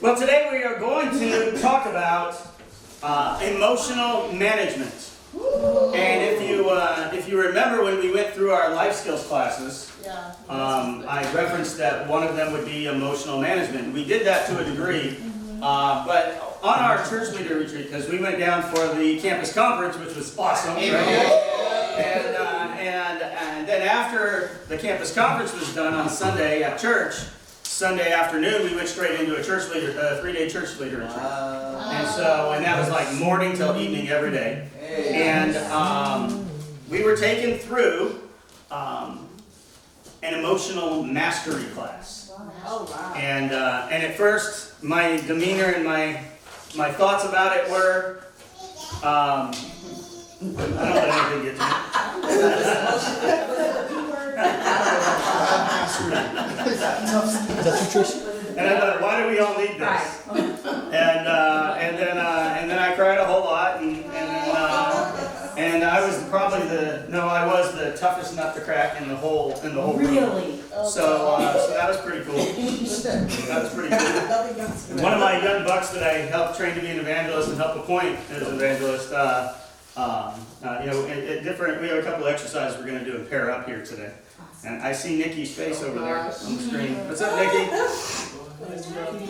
Well, today we are going to talk about emotional management. And if you remember when we went through our life skills classes, I referenced that one of them would be emotional management. We did that to a degree, but on our church leader retreat, because we went down for the campus conference, which was awesome, right? And then after the campus conference was done on Sunday at church, Sunday afternoon, we went straight into a church leader, 3-day church leader retreat. And that was like morning till evening every day. And we were taken through an emotional mastery class. And at first, my demeanor and my thoughts about it were, I don't let anything get to me. Is that true, Trish? And I thought, why do we all need this? And then I cried a whole lot, and I was probably I was the toughest nut to crack in the whole room. Really? So that was pretty cool. That was pretty cool. One of my young bucks that I helped train to be an evangelist and help appoint as an evangelist, we have a couple of exercises we're going to do and pair up here today. And I see Nikki's face over there on the screen. What's up, Nikki?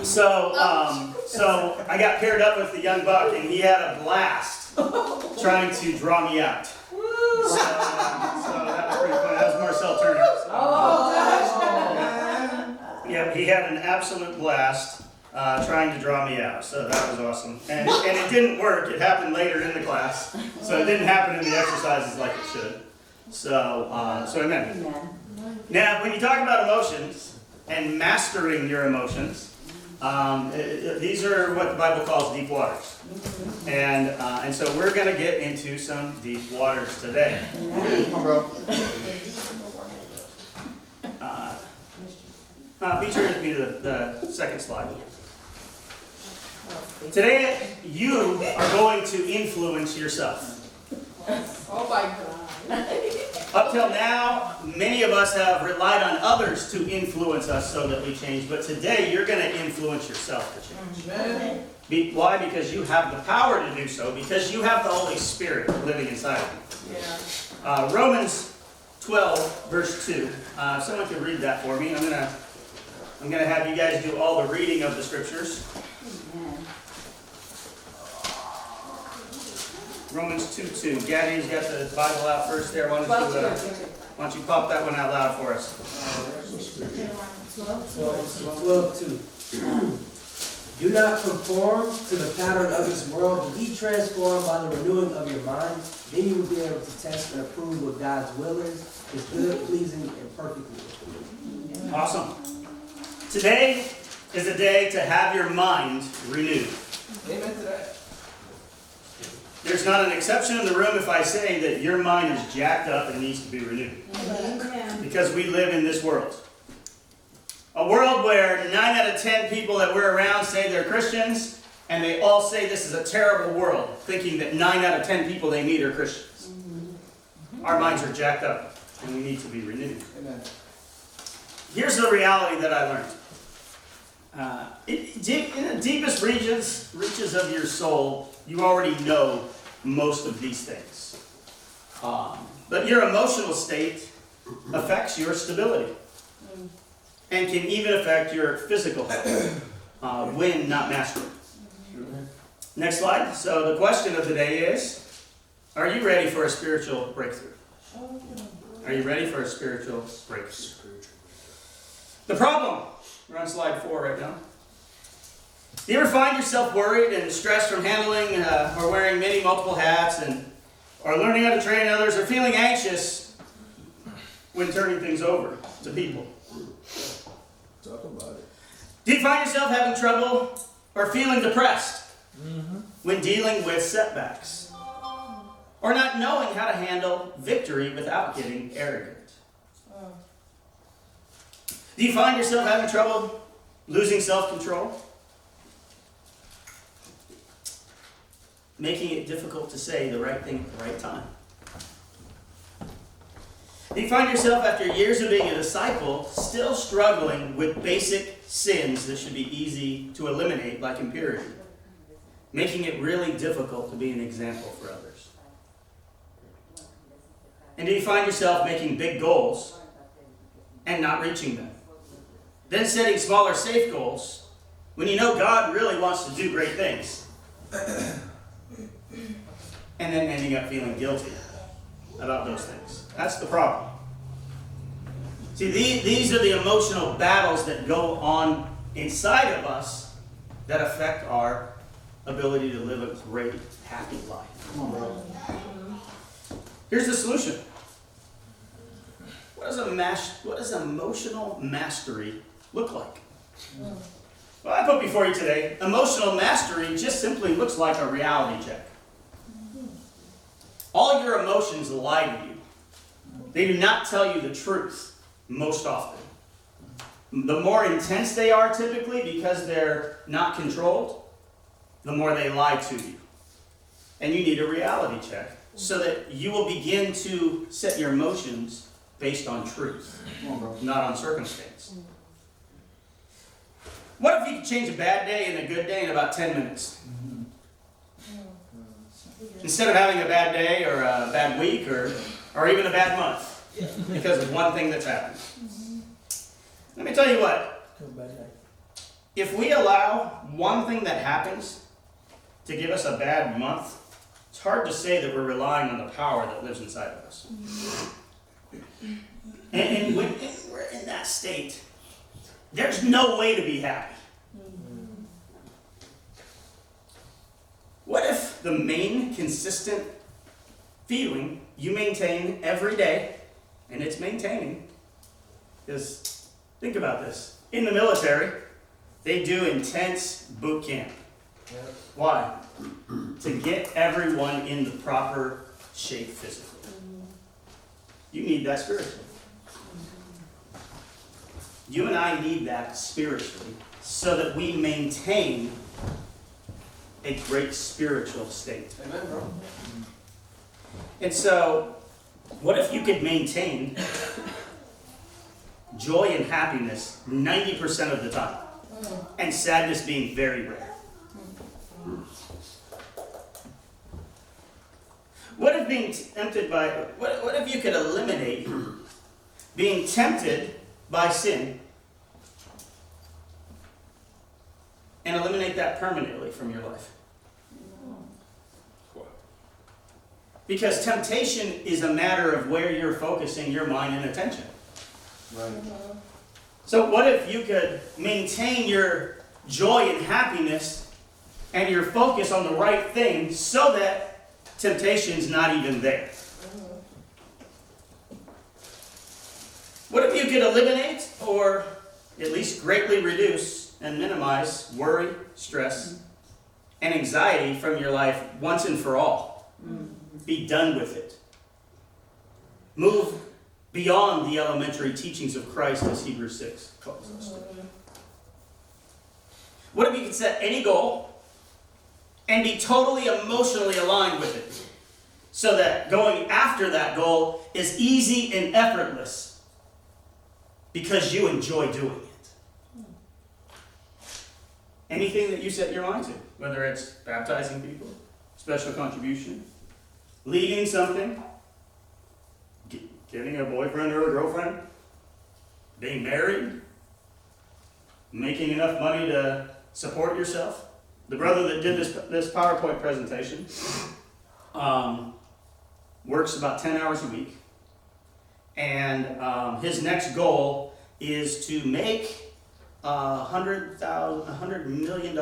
So I got paired up with the young buck, and he had a blast trying to draw me out. So that was pretty funny. That was Marcel Turner. Yeah, he had an absolute blast trying to draw me out. So that was awesome. And it didn't work. It happened later in the class. So it didn't happen in the exercises like it should. So amen. Now, when you talk about emotions and mastering your emotions, these are what the Bible calls deep waters. And so we're going to get into some deep waters today. Be sure to be the second slide. Today, you are going to influence yourself. Oh my God. Up till now, many of us have relied on others to influence us so that we change, but today you're going to influence yourself to change. Why? Because you have the power to do so, because you have the Holy Spirit living inside of you. Romans 12, verse 2. If someone could read that for me, I'm going to have you guys do all the reading of the scriptures. Romans 2:2. Gaddy's got the Bible out first there. Why don't you pop that one out loud for us? 12:2. Do not conform to the pattern of this world, but be transformed by the renewing of your mind. Then you will be able to test and approve what God's will is, His good, pleasing, and perfect will. Awesome. Today is a day to have your mind renewed. Amen to that. There's not an exception in the room if I say that your mind is jacked up and needs to be renewed. Because we live in this world. A world where 9 out of 10 people that we're around say they're Christians, and they all say this is a terrible world, thinking that 9 out of 10 people they meet are Christians. Our minds are jacked up, and we need to be renewed. Amen. Here's the reality that I learned. In the deepest reaches of your soul, you already know most of these things. But your emotional state affects your stability and can even affect your physical health when not mastered. Next slide. So the question of the day is, are you ready for a spiritual breakthrough? Are you ready for a spiritual breakthrough? The problem. We're on slide 4 right now. Do you ever find yourself worried and stressed from handling or wearing multiple hats, or learning how to train others, or feeling anxious when turning things over to people? Talk about it. Do you find yourself having trouble or feeling depressed when dealing with setbacks? Or not knowing how to handle victory without getting arrogant? Do you find yourself having trouble losing self-control? Making it difficult to say the right thing at the right time? You find yourself after years of being a disciple still struggling with basic sins that should be easy to eliminate, like impurity, making it really difficult to be an example for others. And do you find yourself making big goals and not reaching them? Then setting smaller, safe goals when you know God really wants to do great things. And then ending up feeling guilty about those things. That's the problem. See, these are the emotional battles that go on inside of us that affect our ability to live a great, happy life. Come on, bro. Here's the solution. What does emotional mastery look like? Well, I put before you today, emotional mastery just simply looks like a reality check. All your emotions lie to you. They do not tell you the truth most often. The more intense they are typically, because they're not controlled, the more they lie to you. And you need a reality check so that you will begin to set your emotions based on truth, Come on, bro. not on circumstance. What if you could change a bad day and a good day in about 10 minutes? Instead of having a bad day or a bad week or even a bad month because of one thing that's happened. Let me tell you what, if we allow one thing that happens to give us a bad month, it's hard to say that we're relying on the power that lives inside of us. And when we're in that state, there's no way to be happy. What if the main consistent feeling you maintain every day, and it's maintaining, because think about this. In the military, they do intense boot camp. Why? To get everyone in the proper shape physically. You need that spiritually. You and I need that spiritually so that we maintain a great spiritual state. Amen, bro. And so, what if you could maintain joy and happiness 90% of the time, and sadness being very rare? What if being tempted by, what if you could eliminate being tempted by sin and eliminate that permanently from your life? Because temptation is a matter of where you're focusing your mind and attention. Right. So what if you could maintain your joy and happiness and your focus on the right thing so that temptation's not even there? What if you could eliminate or at least greatly reduce and minimize worry, stress, and anxiety from your life once and for all? Be done with it. Move beyond the elementary teachings of Christ, as Hebrews 6 calls us to. What if you could set any goal and be totally emotionally aligned with it, so that going after that goal is easy and effortless because you enjoy doing it? Anything that you set your mind to, whether it's baptizing people, special contribution, leading something, getting a boyfriend or a girlfriend, being married, making enough money to support yourself. The brother that did this PowerPoint presentation works about 10 hours a week, and his next goal is to make $100 million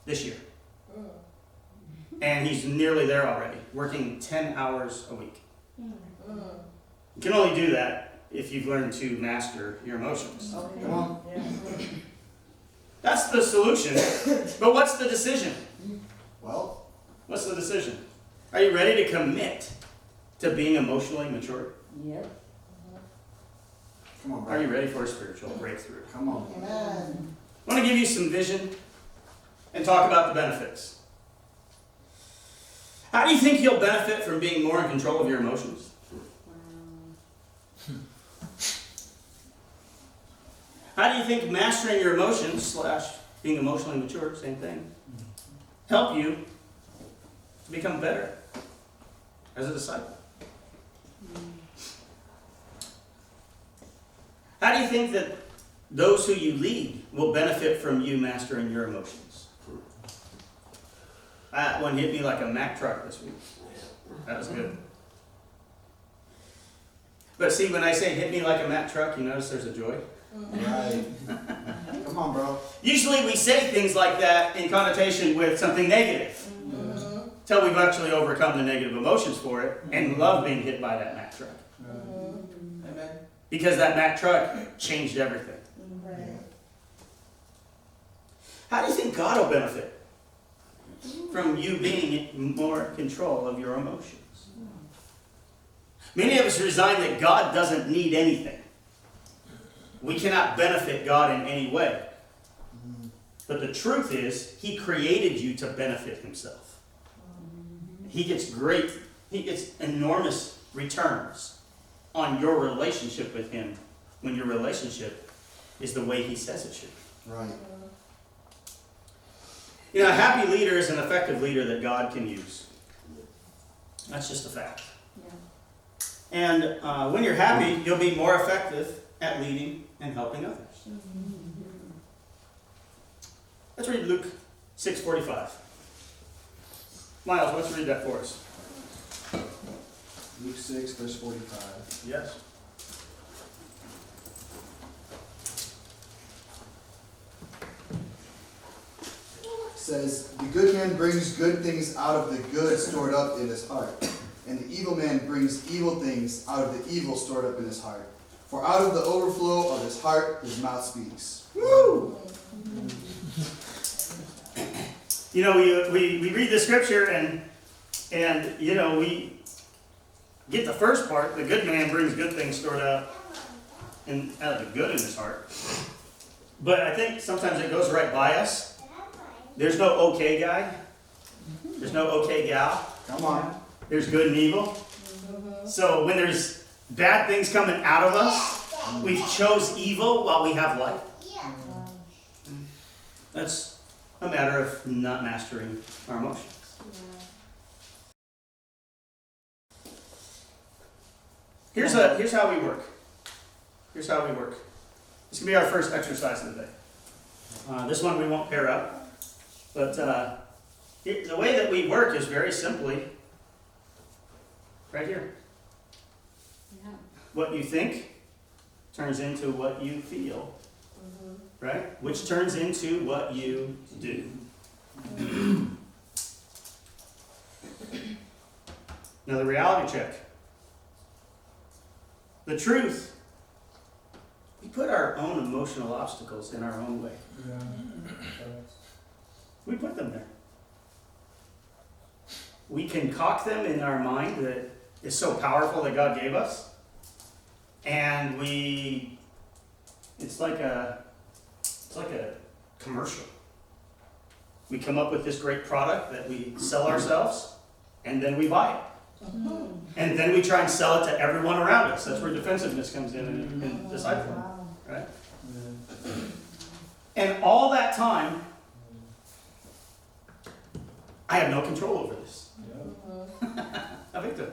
this year. And he's nearly there already, working 10 hours a week. You can only do that if you've learned to master your emotions. Come on. That's the solution. But what's the decision? Well, What's the decision? Are you ready to commit to being emotionally mature? Yep. come on, Are you bro. ready for a spiritual breakthrough? Come on. Amen. I want to give you some vision and talk about the benefits. How do you think you'll benefit from being more in control of your emotions? How do you think mastering your emotions / being emotionally mature, same thing, help you to become better as a disciple? How do you think that those who you lead will benefit from you mastering your emotions? That one hit me like a Mack truck this week. That was good. But see, when I say hit me like a Mack truck, you notice there's a joy? Right. Come on, bro. Usually we say things like that in connotation with something negative. Till we've actually overcome the negative emotions for it and love being hit by that Mack truck. Amen. Because that Mack truck changed everything. How do you think God will benefit from you being in more control of your emotions? Many of us resign that God doesn't need anything. We cannot benefit God in any way. But the truth is, He created you to benefit Himself. He gets enormous returns on your relationship with Him when your relationship is the way He says it should be. Right. You know, a happy leader is an effective leader that God can use. That's just a fact. And when you're happy, you'll be more effective at leading and helping others. Let's read Luke 6:45. Miles, let's read that for us. Luke 6, verse 45. Yes. Says, the good man brings good things out of the good stored up in his heart, and the evil man brings evil things out of the evil stored up in his heart. For out of the overflow of his heart, his mouth speaks. Woo! You know, we read the scripture and you know, we get the first part, the good man brings good things stored up and out of the good in his heart. But I think sometimes it goes right by us. There's no okay guy. There's no okay gal. Come on. There's good and evil. So when there's bad things coming out of us, we chose evil while we have life. That's a matter of not mastering our emotions. Here's how we work. Here's how we work. This can be our first exercise of the day. This one we won't pair up. But the way that we work is very simply right here. What you think turns into what you feel, right? Which turns into what you do. Now the reality check. The truth, we put our own emotional obstacles in our own way. We put them there. We concoct them in our mind that is so powerful that God gave us. And it's like a commercial. We come up with this great product that we sell ourselves, and then we buy it. And then we try and sell it to everyone around us. That's where defensiveness comes in discipling, right? And all that time, I have no control over this. A victim.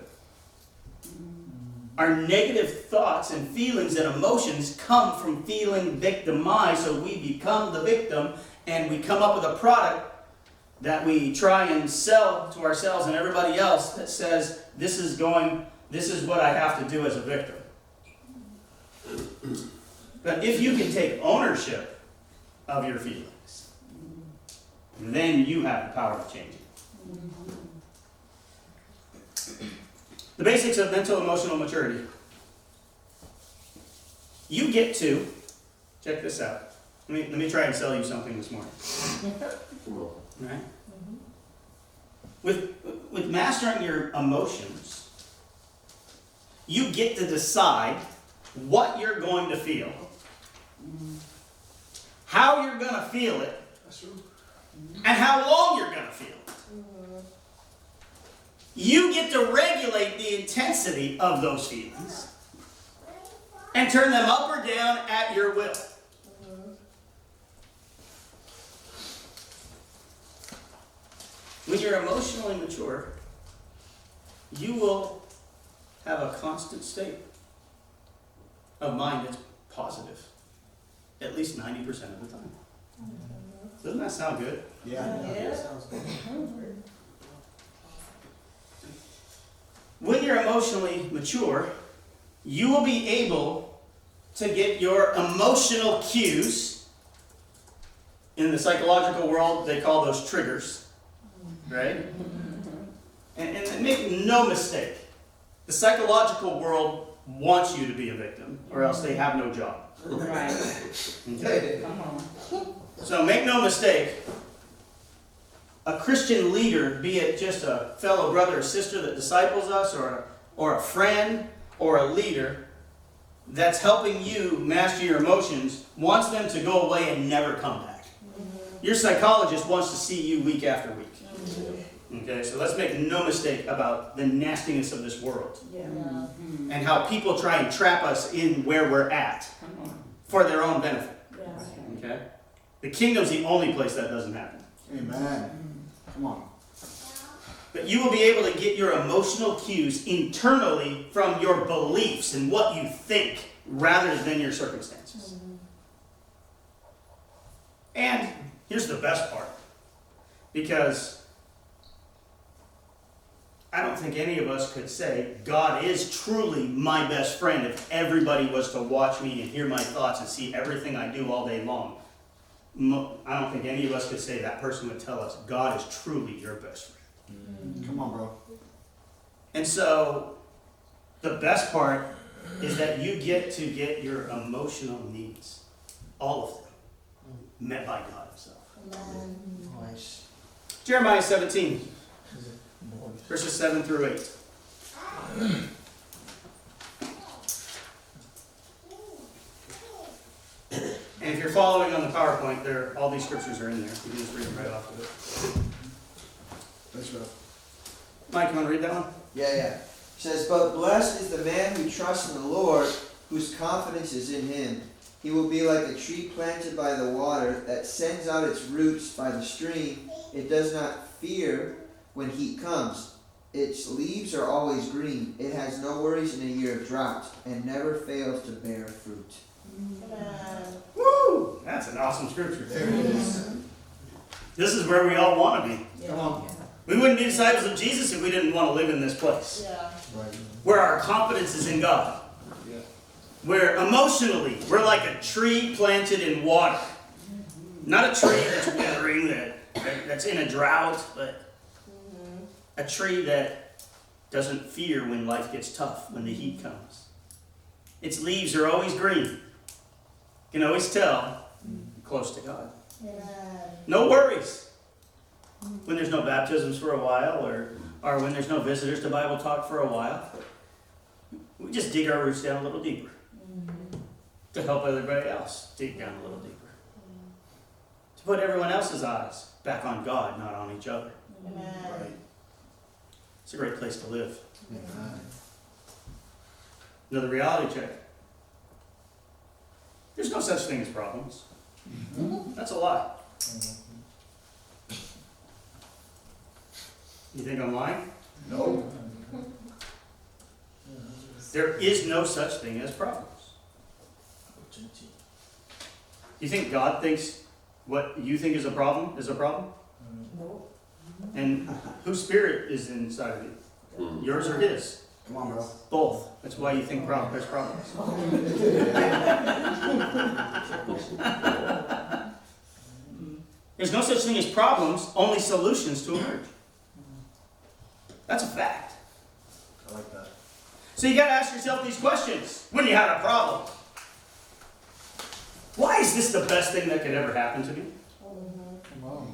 Our negative thoughts and feelings and emotions come from feeling victimized, so we become the victim and we come up with a product that we try and sell to ourselves and everybody else that says, this is what I have to do as a victim. But if you can take ownership of your feelings, then you have the power to change it. The basics of mental emotional maturity. You get to, check this out. Let me try and sell you something this morning. Right? With mastering your emotions, you get to decide what you're going to feel, how you're going to feel it, and how long you're going to feel it. You get to regulate the intensity of those feelings and turn them up or down at your will. When you're emotionally mature, you will have a constant state of mind that's positive, at least 90% of the time. Doesn't that sound good? Yeah. Sounds good. When you're emotionally mature, you will be able to get your emotional cues. In the psychological world, they call those triggers, right? And make no mistake, the psychological world wants you to be a victim, or else they have no job. Right. Okay? Come on. So make no mistake, a Christian leader, be it just a fellow brother or sister that disciples us, or a friend, or a leader that's helping you master your emotions, wants them to go away and never come back. Your psychologist wants to see you week after week. Okay, so let's make no mistake about the nastiness of this world Yeah. and how people try and trap us in where we're at Come on. for their own benefit. Yeah. Okay? The kingdom's the only place that doesn't happen. Amen. Come on. But you will be able to get your emotional cues internally from your beliefs and what you think rather than your circumstances. And here's the best part, because I don't think any of us could say God is truly my best friend if everybody was to watch me and hear my thoughts and see everything I do all day long. I don't think any of us could say that person would tell us God is truly your best friend. Come on, bro. And so the best part is that you get to get your emotional needs, all of them, met by God himself. Nice. Jeremiah 17, verses 7 through 8. And if you're following on the PowerPoint, all these scriptures are in there. You can just read them right off of it. Thanks, bro. Mike, you want to read that one? Yeah. It says, but blessed is the man who trusts in the Lord, whose confidence is in him. He will be like a tree planted by the water that sends out its roots by the stream. It does not fear when heat comes. Its leaves are always green. It has no worries in a year of drought and never fails to bear fruit. Woo! That's an awesome scripture. There it is. This is where we all want to be. Come on. We wouldn't be disciples of Jesus if we didn't want to live in this place. Yeah. Right. Where our confidence is in God. Yeah. Where emotionally, we're like a tree planted in water. Not a tree that's withering, that's in a drought, but a tree that doesn't fear when life gets tough, when the heat comes. Its leaves are always green. You can always tell close to God. No worries. When there's no baptisms for a while, or when there's no visitors to Bible talk for a while, we just dig our roots down a little deeper to help everybody else dig down a little deeper. To put everyone else's eyes back on God, not on each other. Right. It's a great place to live. Amen. Another reality check. There's no such thing as problems. That's a lie. You think I'm lying? No. There is no such thing as problems. You think God thinks what you think is a problem is a problem? And whose spirit is inside of you? Yours or his? Come on, bro. Both. That's why you think there's problems. There's no such thing as problems, only solutions to emerge. That's a fact. I like that. So you got to ask yourself these questions when you have a problem. Why is this the best thing that could ever happen to me? Come on.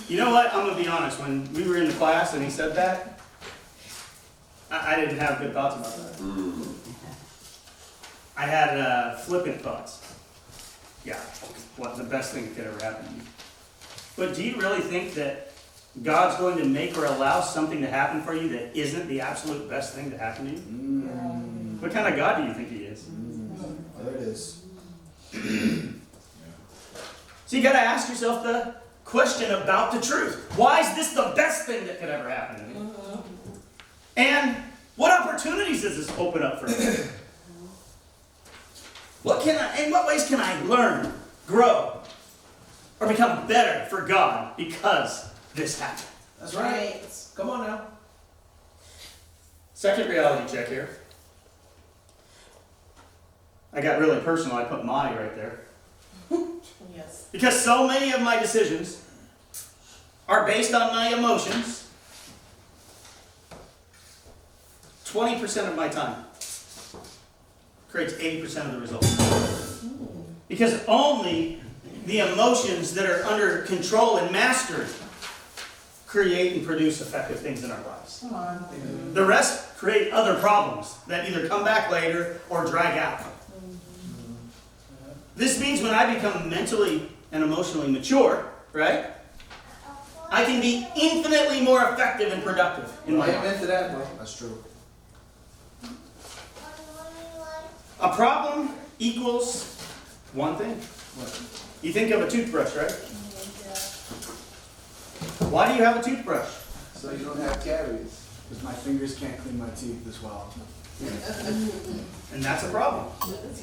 You know what? I'm going to be honest. When we were in the class and he said that, I didn't have good thoughts about that. I had flippant thoughts. Yeah, what the best thing that could ever happen to me. But do you really think that God's going to make or allow something to happen for you that isn't the absolute best thing to happen to you? What kind of God do you think he is? There it is. So you got to ask yourself the question about the truth. Why is this the best thing that could ever happen to me? And what opportunities does this open up for me? In what ways can I learn, grow, or become better for God because this happened? That's right. Come on now. Second reality check here. I got really personal. I put my right there. Yes. Because so many of my decisions are based on my emotions. 20% of my time creates 80% of the results. Because only the emotions that are under control and mastered create and produce effective things in our lives. Come on. The rest create other problems that either come back later or drag out. This means when I become mentally and emotionally mature, right, I can be infinitely more effective and productive in my life. Amen to that, bro. That's true. A problem equals one thing. What? You think of a toothbrush, right? Why do you have a toothbrush? So you don't have caries. Because my fingers can't clean my teeth as well. And that's a problem.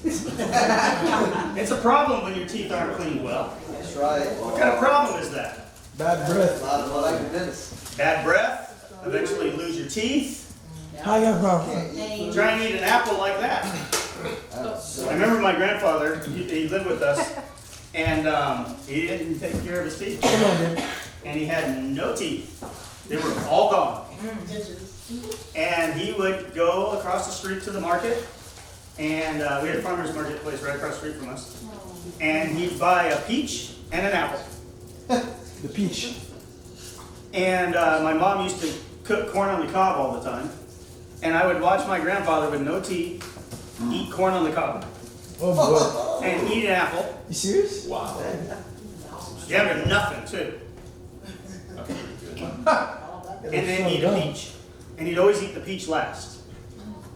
It's a problem when your teeth aren't cleaned well. That's right. What kind of problem is that? Bad A breath. lot of like this. Bad breath, eventually you lose your teeth. How you from? Can't eat. Try and eat an apple like that. I remember my grandfather, he lived with us, and he didn't take care of his teeth. Come on, dude. And he had no teeth. They were all gone. And he would go across the street to the market, and we had a farmer's marketplace right across the street from us. And he'd buy a peach and an apple. The peach. And my mom used to cook corn on the cob all the time. And I would watch my grandfather with no teeth eat corn on the cob Oh and eat an apple. boy. You serious? Wow. Yeah, but nothing too. And then eat a peach. And he'd always eat the peach last.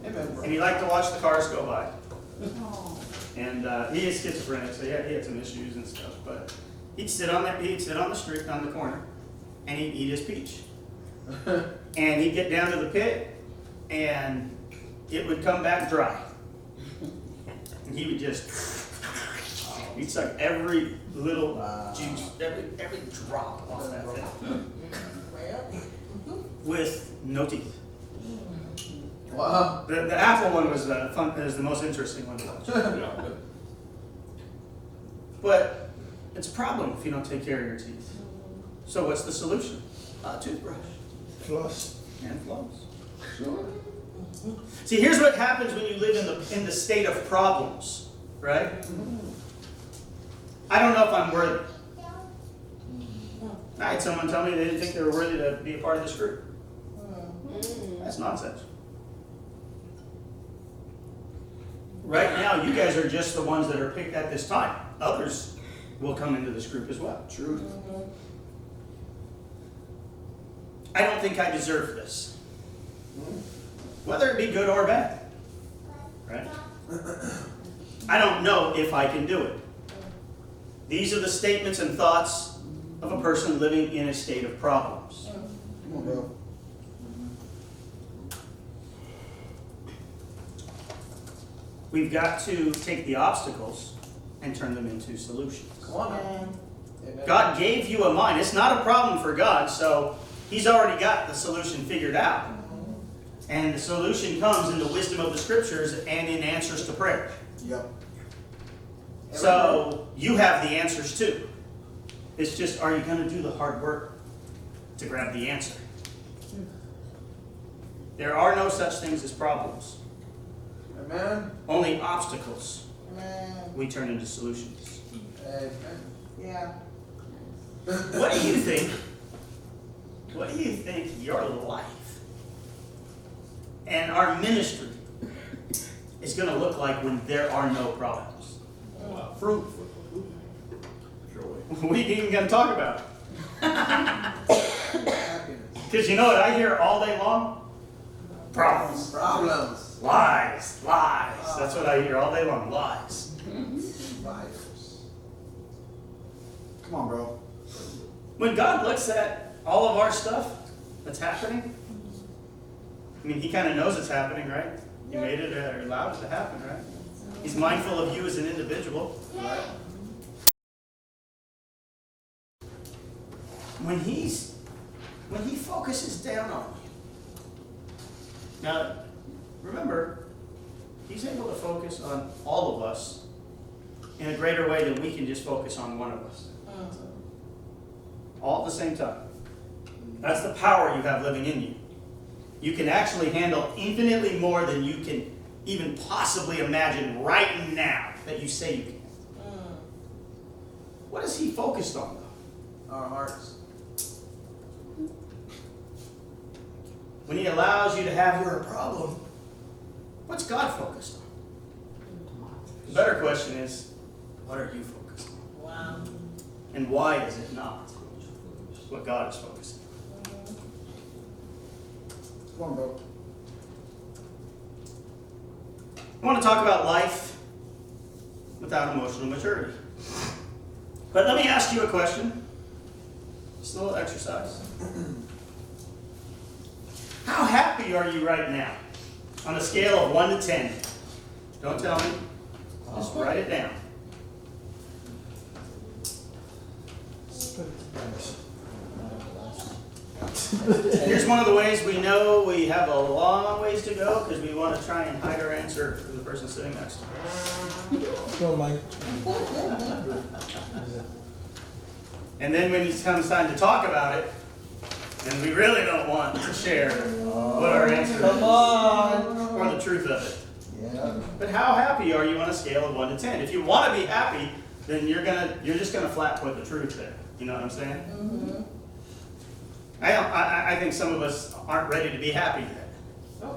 Amen, bro. And he liked to watch the cars go by. And he is schizophrenic, so yeah, he had some issues and stuff. But he'd sit on the street, on the corner, and he'd eat his peach. And he'd get down to the pit, and it would come back dry. And he would he'd suck every little juice, every drop off that thing. With no teeth. Wow. The apple one was the most interesting one to watch. But it's a problem if you don't take care of your teeth. So what's the solution? A toothbrush Floss. and floss. See, here's what happens when you live in the state of problems, right? I don't know if I'm worthy. I had someone tell me they didn't think they were worthy to be a part of this group. That's nonsense. Right now, you guys are just the ones that are picked at this time. Others will come into this group as well. Truth. I don't think I deserve this. Whether it be good or bad. Right? I don't know if I can do it. These are the statements and thoughts of a person living in a state of problems. Come on, bro. We've got to take the obstacles and turn them into solutions. Come on now. Amen. God gave you a mind. It's not a problem for God, so He's already got the solution figured out. And the solution comes in the wisdom of the Scriptures and in answers to prayer. Yep. So you have the answers too. It's just, are you going to do the hard work to grab the answer? There are no such things as problems, Amen. only obstacles Amen. we turn into solutions. Amen. Yeah. What do you think? What do you think your life and our ministry is going to look like when there are no problems? Fruit. What are you even going to talk about? Happiness. Because you know what I hear all day long? Problems. Problems. Lies. Lies. That's what I hear all day long. Lies. Fires. Come on, bro. When God looks at all of our stuff that's happening, I mean, he kind of knows it's happening, right? He made it or allowed it to happen, right? He's mindful of you as an individual, right? When he focuses down on you. Now, remember, he's able to focus on all of us in a greater way than we can just focus on one of us. All at the same time. That's the power you have living in you. You can actually handle infinitely more than you can even possibly imagine right now that you say you can. What is he focused on, though? Our hearts. When he allows you to have your problem, what's God focused on? The better question is, what are you focused on? Wow. And why is it not what God is focused on? Come on, bro. I want to talk about life without emotional maturity. But let me ask you a question. Just a little exercise. How happy are you right now? On a scale of 1 to 10. Don't tell me. Just write it down. Here's one of the ways we know we have a long ways to go because we want to try and hide our answer from the person sitting next to us. Go, Mike. And then when it comes time to talk about it, and we really don't want to share what our answer is Come on. or the truth of it. Yeah. But how happy are you on a scale of 1 to 10? If you want to be happy, then you're just gonna flat put the truth there. You know what I'm saying? I think some of us aren't ready to be happy yet. Yeah.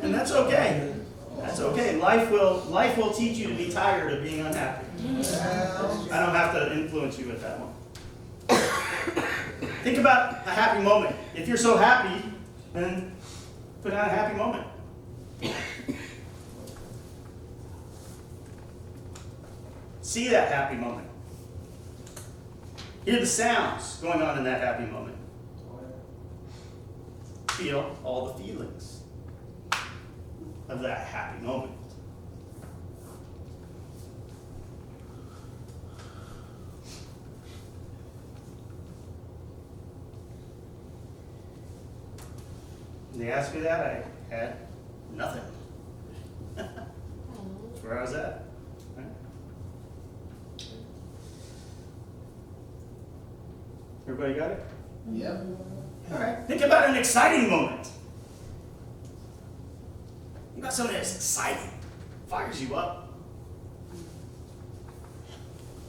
And that's okay. That's okay. Life will teach you to be tired of being unhappy. I don't have to influence you with that one. Think about a happy moment. If you're so happy, then put on a happy moment. See that happy moment. Hear the sounds going on in that happy moment. Feel all the feelings of that happy moment. When they asked me that, I had nothing. That's where I was at. Right? Everybody got it? Yep. All right. Think about an exciting moment. Think about something that's exciting, fires you up.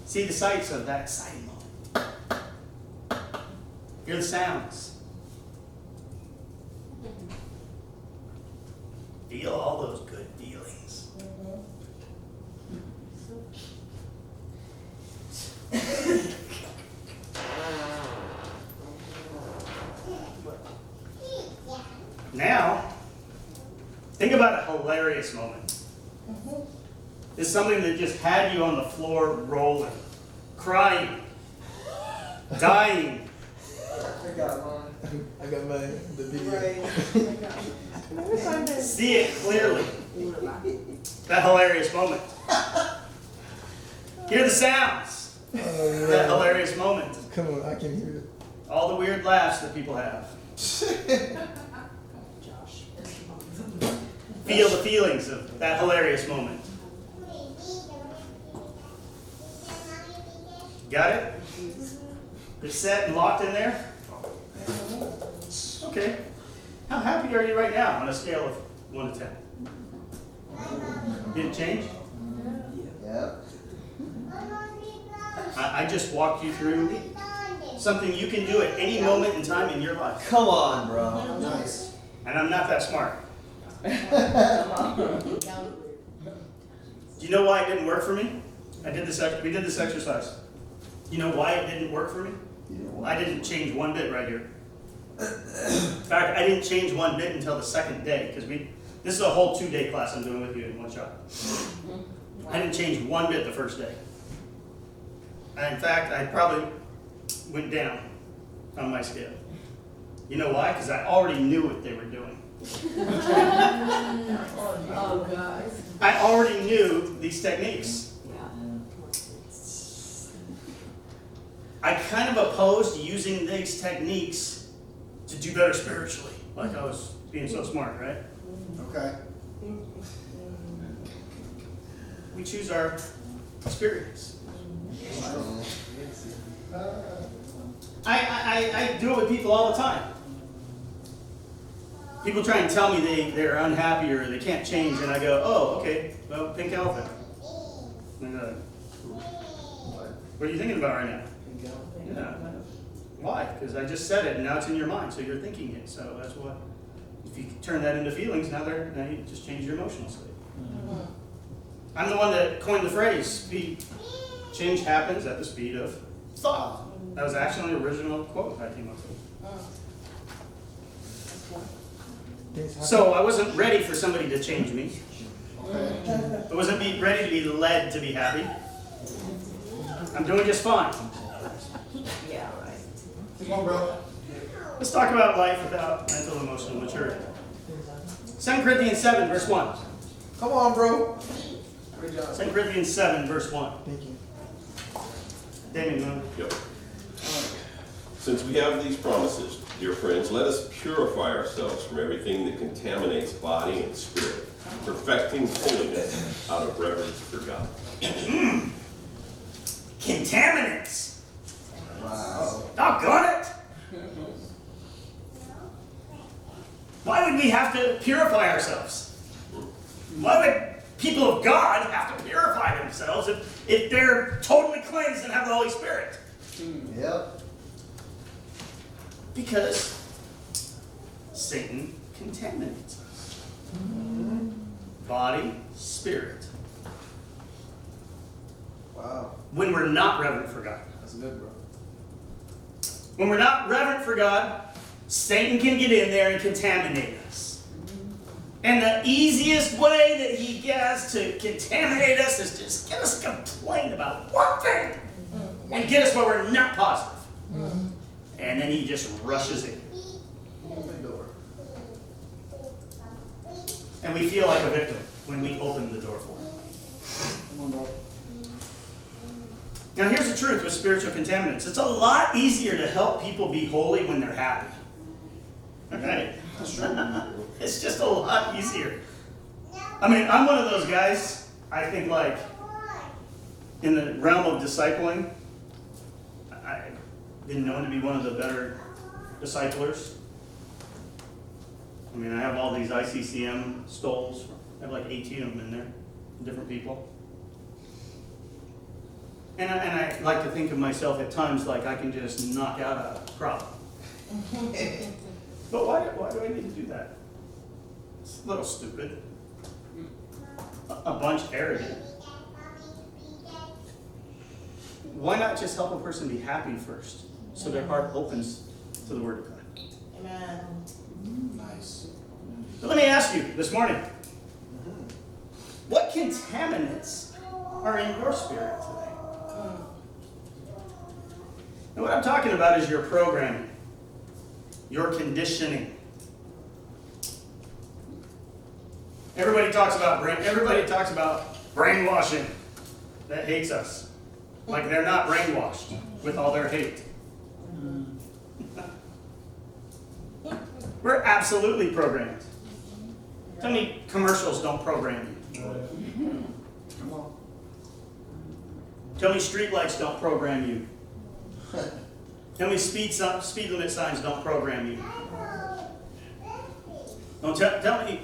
See the sights of that exciting moment. Hear the sounds. Feel all those good feelings. Now, think about a hilarious moment. It's something that just had you on the floor rolling, crying, dying. I got mine. I got my the video. Right. See it clearly. That hilarious moment. Hear the sounds. Oh, That hilarious moment. Come on, I can hear it. All the weird laughs that people have. Feel the feelings of that hilarious moment. Got it? It's set and locked in there? Okay. How happy are you right now on a scale of 1 to 10? Did it change? Yep. I just walked you through something you can do at any moment in time in your life. Come on, bro. Nice. And I'm not that smart. Do you know why it didn't work for me? We did this exercise. You know why it didn't work for me? I didn't change one bit right here. In fact, I didn't change one bit until the second day, because this is a whole 2-day class I'm doing with you in one shot. I didn't change one bit the first day. In fact, I probably went down on my scale. You know why? Because I already knew what they were doing. Oh, guys. I already knew these techniques. I kind of opposed using these techniques to do better spiritually. Like I was being so smart, right? Okay. We choose our experience. I do it with people all the time. People try and tell me they're unhappy or they can't change, and I go, oh, okay, well, pink elephant. And, what are you thinking about right now? Yeah. Why? Because I just said it, and now it's in your mind, so you're thinking it. So that's what. If you turn that into feelings, now you just change your emotional state. I'm the one that coined the phrase, change happens at the speed of thought. That was actually the original quote I came up with. So I wasn't ready for somebody to change me. I wasn't ready to be led to be happy. I'm doing just fine. Yeah, right. Come on, bro. Let's talk about life without mental and emotional maturity. 2 Corinthians 7, verse 1. Come on, bro. Great job. 2 Corinthians 7, verse 1. Thank you. Damien, you want Yep. Since we have these promises, dear friends, let us purify ourselves from everything that contaminates body and spirit, perfecting holiness out of reverence for God. contaminants. Wow. Doggone it! Why would we have to purify ourselves? Why would people of God have to purify themselves if they're totally cleansed and have the Holy Spirit? Yep. Because Satan contaminates us. Body, spirit. Wow. When we're not reverent for God. That's good, bro. When we're not reverent for God, Satan can get in there and contaminate us. And the easiest way that he has to contaminate us is just get us to complain about one thing and get us where we're not positive. And then he just rushes in. Open door. And we feel like a victim when we open the door for him. Come on, bro. Now here's the truth with spiritual contaminants. It's a lot easier to help people be holy when they're happy. Okay? It's just a lot easier. I mean, I'm one of those guys, I think like, in the realm of discipling, I've been known to be one of the better disciplers. I mean, I have all these ICCM stoles. I have like 18 of them in there, different people. And I like to think of myself at times like I can just knock out a problem. But why do I need to do that? It's a little stupid. A bunch arrogant. Why not just help a person be happy first so their heart opens to the Word of God? Amen. Nice. But let me ask you this morning, what contaminants are in your spirit today? And what I'm talking about is your programming, your conditioning. Everybody talks about brainwashing that hates us. Like they're not brainwashed with all their hate. We're absolutely programmed. Tell me commercials don't program you. Come on. Tell me streetlights don't program you. Tell me speed limit signs don't program you. Don't tell me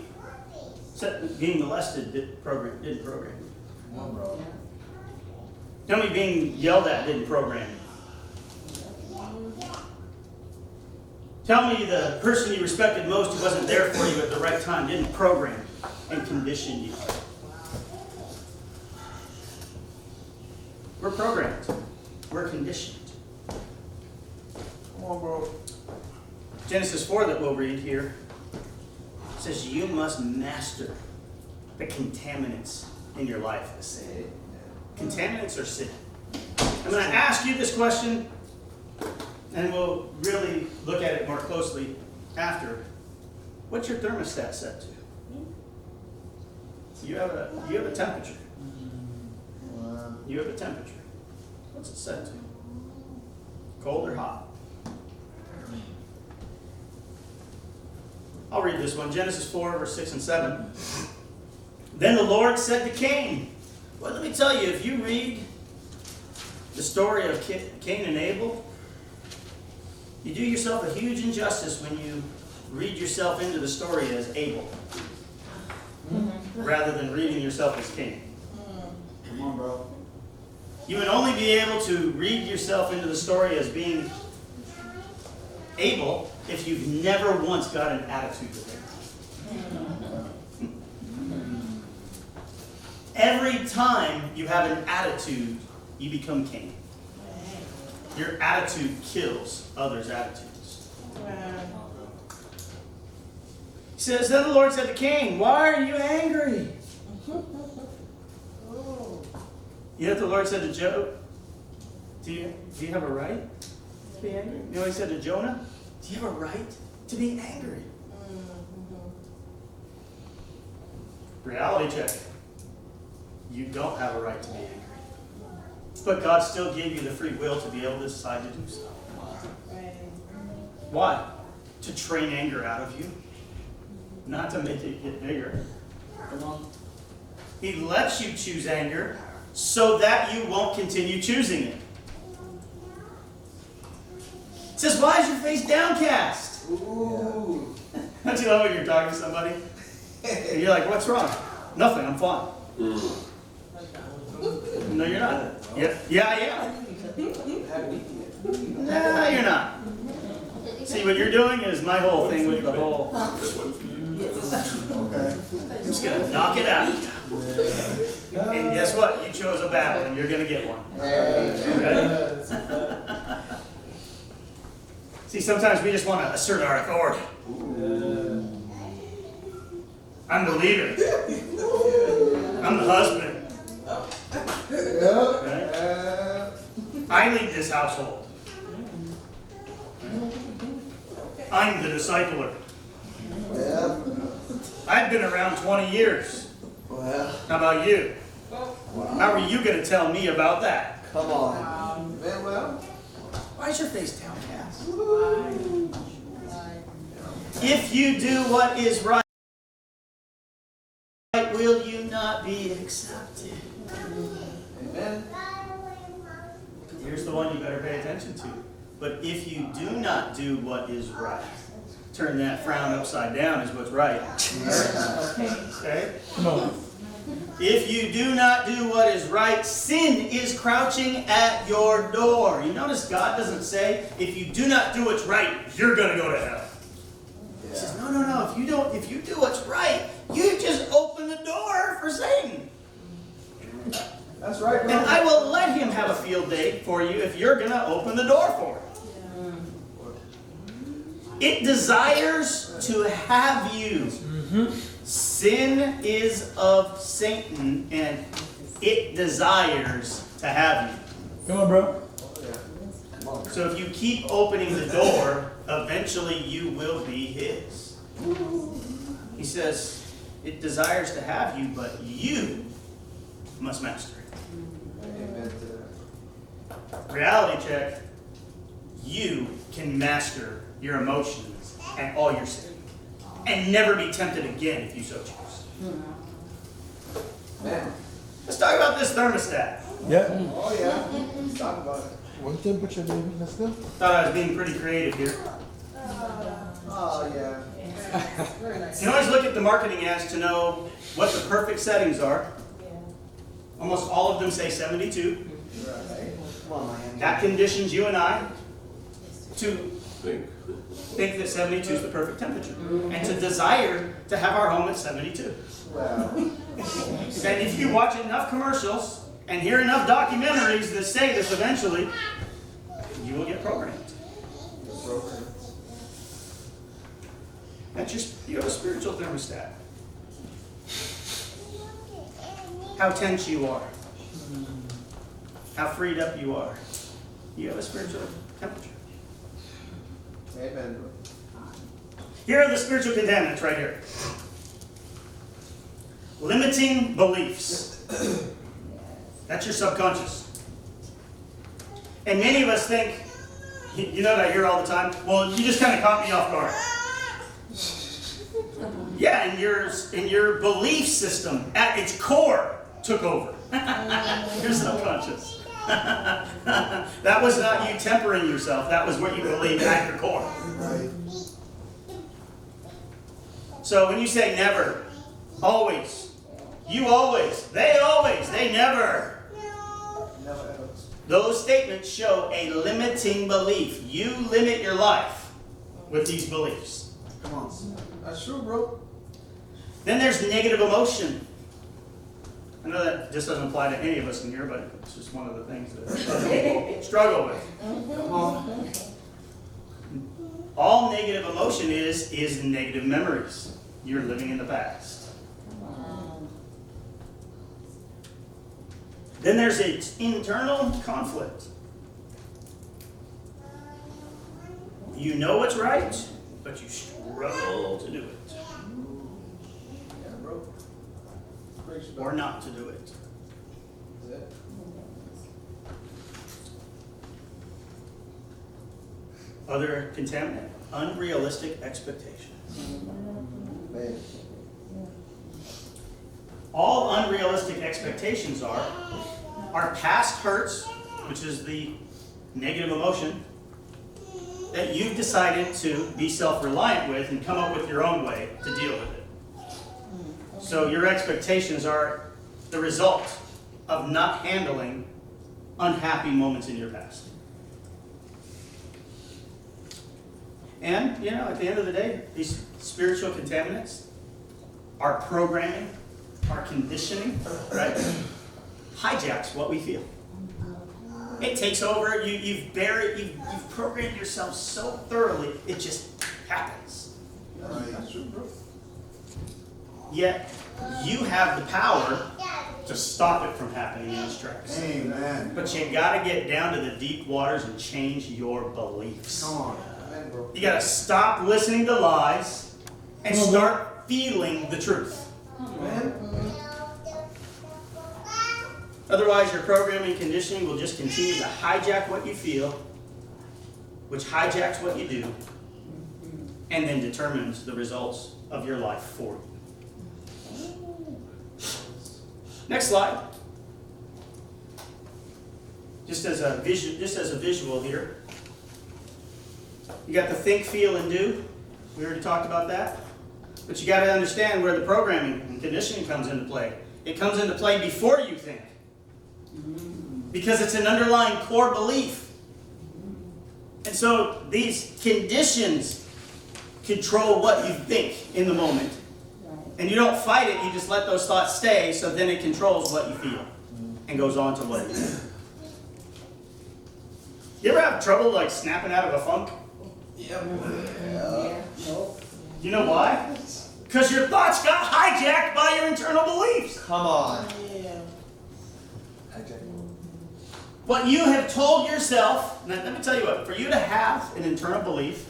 being molested didn't program you. Come on, bro. Tell me being yelled at didn't program you. Tell me the person you respected most who wasn't there for you at the right time didn't program you and condition you. We're programmed. We're conditioned. Come on, bro. Genesis 4 that we'll read here says you must master the contaminants in your life, the sin. Contaminants are sin. I'm going to ask you this question, and we'll really look at it more closely after. What's your thermostat set to? You have a temperature. You have a temperature. What's it set to? Cold or hot? I'll read this one. Genesis 4, verse 6 and 7. Then the Lord said to Cain, well, let me tell you, if you read the story of Cain and Abel, you do yourself a huge injustice when you read yourself into the story as Abel, rather than reading yourself as Cain. Come on, bro. You would only be able to read yourself into the story as being Abel if you've never once got an attitude with him. Every time you have an attitude, you become Cain. Your attitude kills others' attitudes. He says, then the Lord said to Cain, why are you angry? You know what the Lord said to Job? Do you have a right to be angry? You know what he said to Jonah? Do you have a right to be angry? Reality check. You don't have a right to be angry. But God still gave you the free will to be able to decide to do so. Why? To train anger out of you, not to make it get bigger. He lets you choose anger so that you won't continue choosing it. It says, why is your face downcast? Ooh. Don't you love when you're talking to somebody? And you're like, what's wrong? Nothing, I'm fine. No, you're not. Yeah, I am. No, you're not. See, what you're doing is my whole thing with the whole, Okay. I'm just going to knock it out. And guess what? You chose a battle, and you're going to get one. Okay? See, sometimes we just want to assert our authority. I'm the leader. I'm the husband. Okay? I lead this household. I'm the discipler. Yeah. I've been around 20 years. Well, How about you? How are you going to tell me about that? come on. Man, well. Why is your face downcast? If you do what is right, will you not be accepted? Amen. Here's the one you better pay attention to. But if you do not do what is right, turn that frown upside down is what's right. Okay? No. If you do not do what is right, sin is crouching at your door. You notice God doesn't say, if you do not do what's right, you're going to go to hell. He says, no. If you do what's right, you just open the door for Satan. That's right, And bro. I will let him have a field day for you if you're going to open the door for it. It desires to have you. Sin is of Satan, and it desires to have you. Come on, bro. So if you keep opening the door, eventually you will be his. He says, it desires to have you, but you must master it. Amen to that. Reality check. You can master your emotions and all your sin, and never be tempted again if you so choose. Man. Let's talk about this thermostat. Yeah. Oh, yeah. Let's talk about it. What temperature do you let's go? Thought I was being pretty creative here. Oh, yeah. You can always look at the marketing ads to know what the perfect settings are. Almost all of them say 72. Right. Come on, Miami. That conditions you and I to Think. think that 72 is the perfect temperature, and to desire to have our home at 72. Well, And if you watch enough commercials and hear enough documentaries that say this eventually, you will get programmed. You have a spiritual thermostat. How tense you are. how freed up you are. You have a spiritual temperature. Amen, bro. Here are the spiritual contaminants right here. Limiting beliefs. That's your subconscious. And many of us think, you know what I hear all the time? Well, you just kind of caught me off guard. Yeah, and your belief system at its core took over. Your subconscious. That was not you tempering yourself. That was what you believed at your core. Right. So when you say never, always, you always, they never. Those statements show a limiting belief. You limit your life with these beliefs. Come on. That's true, bro. Then there's negative emotion. I know that just doesn't apply to any of us in here, but it's just one of the things that other people struggle with. Come on. All negative emotion is negative memories. You're living in the past. Then there's an internal conflict. You know what's right, but you struggle to do it. Yeah, bro. Or not to do it. That's it. Other contaminant, unrealistic expectations. Man. All unrealistic expectations are past hurts, which is the negative emotion, that you've decided to be self-reliant with and come up with your own way to deal with it. So your expectations are the result of not handling unhappy moments in your past. And, you know, at the end of the day, these spiritual contaminants, our programming, our conditioning, right, hijacks what we feel. It takes over. You've programmed yourself so thoroughly, it just happens. That's true, bro. Yet, you have the power to stop it from happening in its tracks. Amen. But you gotta get down to the deep waters and change your beliefs. Come on. Amen, bro. You gotta stop listening to lies and start feeling the truth. Amen. Otherwise, your programming and conditioning will just continue to hijack what you feel, which hijacks what you do, and then determines the results of your life for you. Next slide. Just as a visual here. You got the think, feel, and do. We already talked about that. But you got to understand where the programming and conditioning comes into play. It comes into play before you think. Because it's an underlying core belief. And so these conditions control what you think in the moment. And you don't fight it, you just let those thoughts stay, so then it controls what you feel and goes on to what you do. You ever have trouble like snapping out of a funk? Yep. You know why? Because your thoughts got hijacked by your internal beliefs. Come on. What you have told yourself, now let me tell you what, for you to have an internal belief,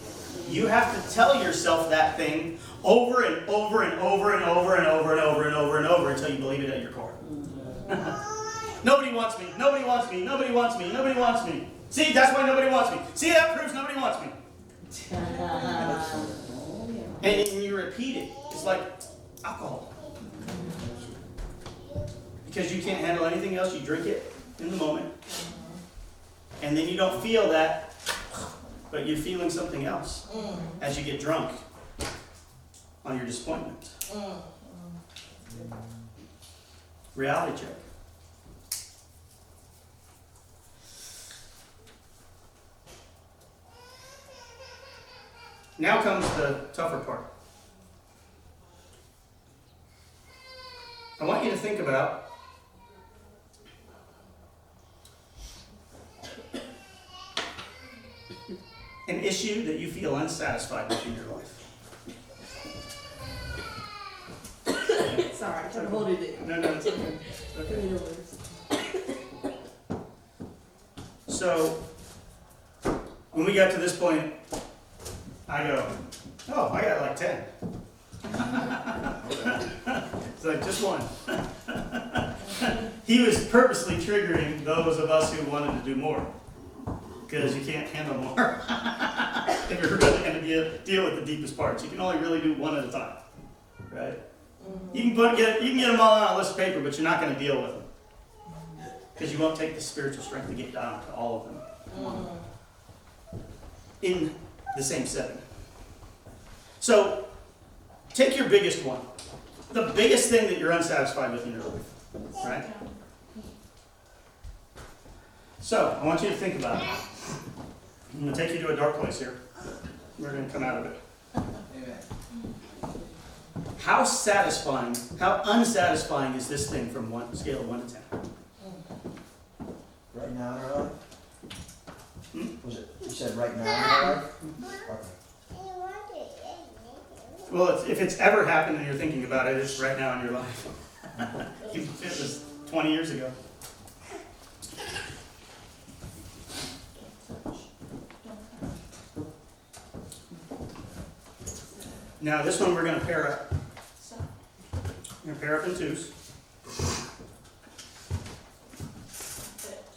you have to tell yourself that thing over and over and over and over and over and over and over and over until you believe it at your core. Nobody wants me, nobody wants me, nobody wants me, nobody wants me. See, that's why nobody wants me. See, that proves nobody wants me. And you repeat it. It's like alcohol. Because you can't handle anything else, you drink it in the moment. And then you don't feel that, but you're feeling something else as you get drunk on your disappointment. Reality check. Now comes the tougher part. I want you to think about an issue that you feel unsatisfied with in your life. Sorry, I tried to hold it in. No, it's okay. It's okay. So, when we got to this point, I go, oh, I got like 10. It's like, just one. He was purposely triggering those of us who wanted to do more. Because you can't handle more. If you're really going to deal with the deepest parts, you can only really do one at a time. Right? You can get them all on a list of paper, but you're not going to deal with them. Because you won't take the spiritual strength to get down to all of them. In the same setting. So, take your biggest one. The biggest thing that you're unsatisfied with in your life. Right? So, I want you to think about it. I'm going to take you to a dark place here. We're going to come out of it. Amen. How satisfying, how unsatisfying is this thing from one scale of 1 to 10? Right now in our life? Was it, you said right now in our life? Okay. Well, if it's ever happened and you're thinking about it, it's right now in your life. It was 20 years ago. Now, this one we're going to pair up. We're going to pair up in twos.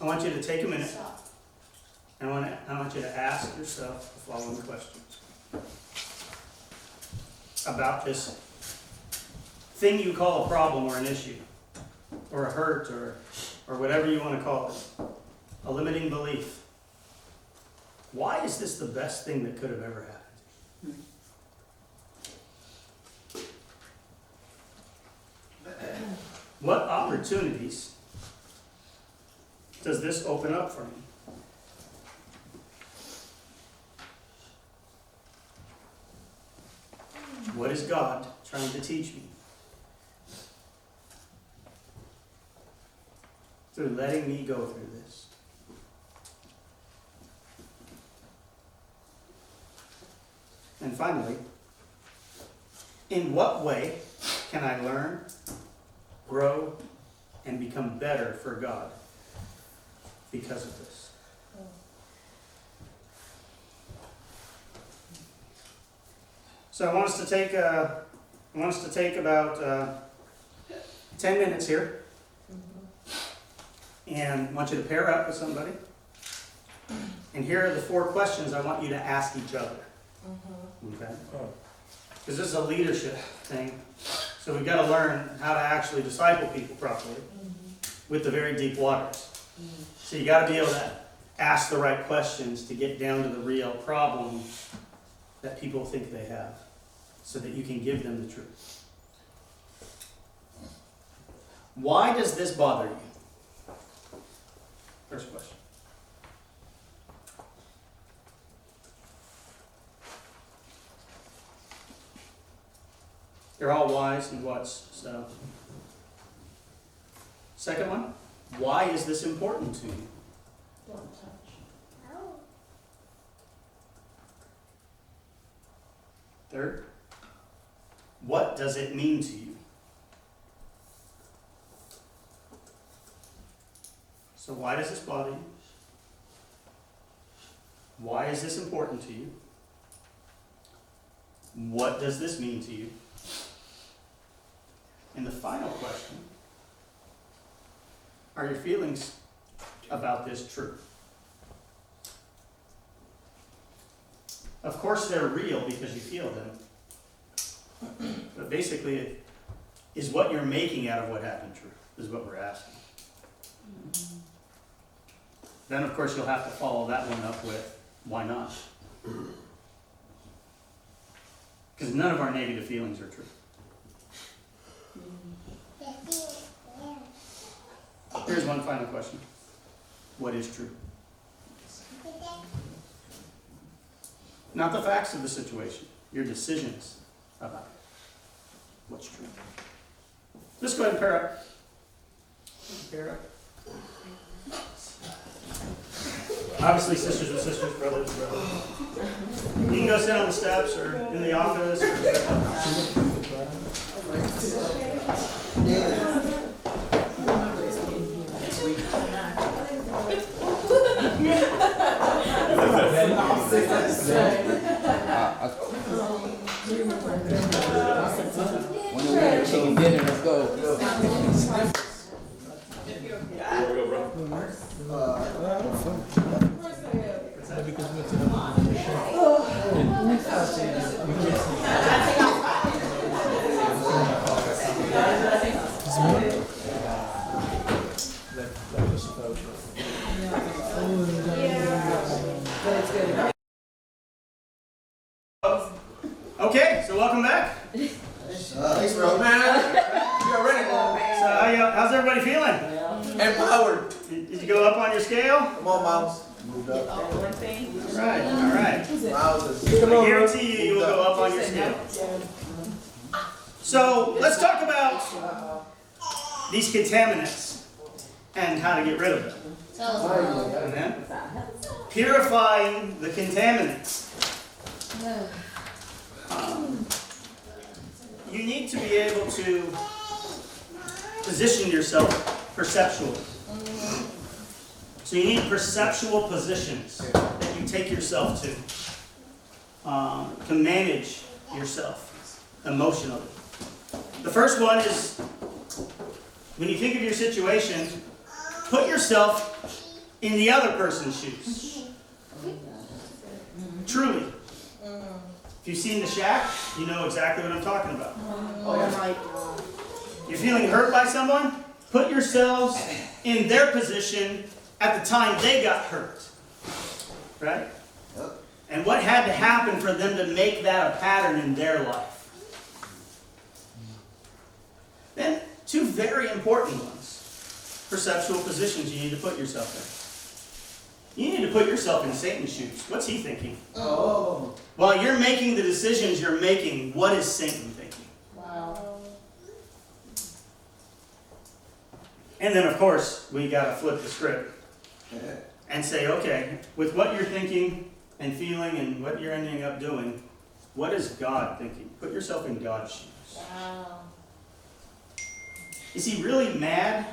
I want you to take a minute. I want you to ask yourself the following questions about this thing you call a problem or an issue, or a hurt, or whatever you want to call it, a limiting belief. Why is this the best thing that could have ever happened? What opportunities does this open up for me? What is God trying to teach me? Through letting me go through this. And finally, in what way can I learn, grow, and become better for God because of this? So I want us to take about 10 minutes here, and I want you to pair up with somebody. And here are the 4 questions I want you to ask each other. Okay? Because this is a leadership thing. So we've got to learn how to actually disciple people properly with the very deep waters. So you got to be able to ask the right questions to get down to the real problem that people think they have, so that you can give them the truth. Why does this bother you? First question. They're all whys and whats, so. Second one, why is this important to you? Don't touch. Third, what does it mean to you? So why does this bother you? Why is this important to you? What does this mean to you? And the final question, are your feelings about this true? Of course they're real because you feel them. But basically, is what you're making out of what happened true, is what we're asking. Then of course you'll have to follow that one up with, why not? Because none of our negative feelings are true. Here's one final question. What is true? Not the facts of the situation, your decisions about it. What's true? Let's go ahead and pair up. Pair up. Obviously, sisters with sisters, brothers with brothers. You can go sit on the steps or in the office. David. When we're taking dinner, let's go. Here we go, bro. Okay, so welcome back. Thanks, bro. You're ready, bro. So how's everybody feeling? Empowered. Did you go up on your scale? Come on, Miles. Moved up. All right, all right. Miles is. I guarantee you, you will go up on your scale. So let's talk about these contaminants and how to get rid of them. Amen. Purifying the contaminants. You need to be able to position yourself perceptually. So you need perceptual positions that you take yourself to manage yourself emotionally. The first one is, when you think of your situation, put yourself in the other person's shoes. Truly. If you've seen The Shack, you know exactly what I'm talking about. You're feeling hurt by someone? Put yourselves in their position at the time they got hurt. Right? Yep. And what had to happen for them to make that a pattern in their life? Then, two very important ones. Perceptual positions you need to put yourself in. You need to put yourself in Satan's shoes. What's he thinking? Oh. While you're making the decisions you're making, what is Satan thinking? Wow. And then, of course, we got to flip the script and say, okay, with what you're thinking and feeling and what you're ending up doing, what is God thinking? Put yourself in God's shoes. Wow. Is he really mad?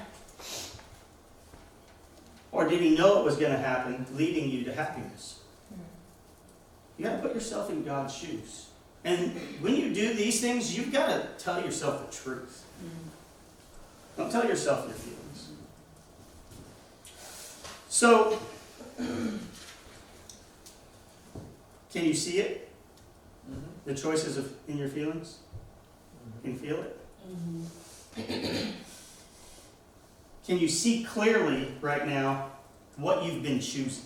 Or did he know it was going to happen, leading you to happiness? You got to put yourself in God's shoes. And when you do these things, you've got to tell yourself the truth. Don't tell yourself your feelings. So, can you see it? The choices in your feelings? Can you feel it? Can you see clearly right now what you've been choosing?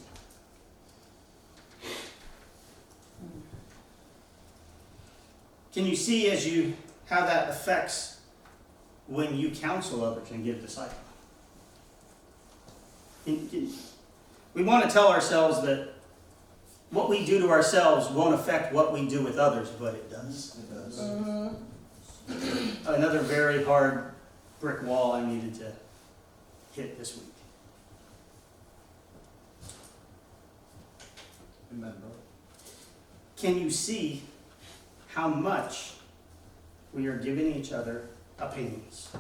Can you see how that affects when you counsel others and give disciple? We want to tell ourselves that what we do to ourselves won't affect what we do with others, but it does. It does. Another very hard brick wall I needed to hit this week. Amen, bro. Can you see how much we are giving each other opinions,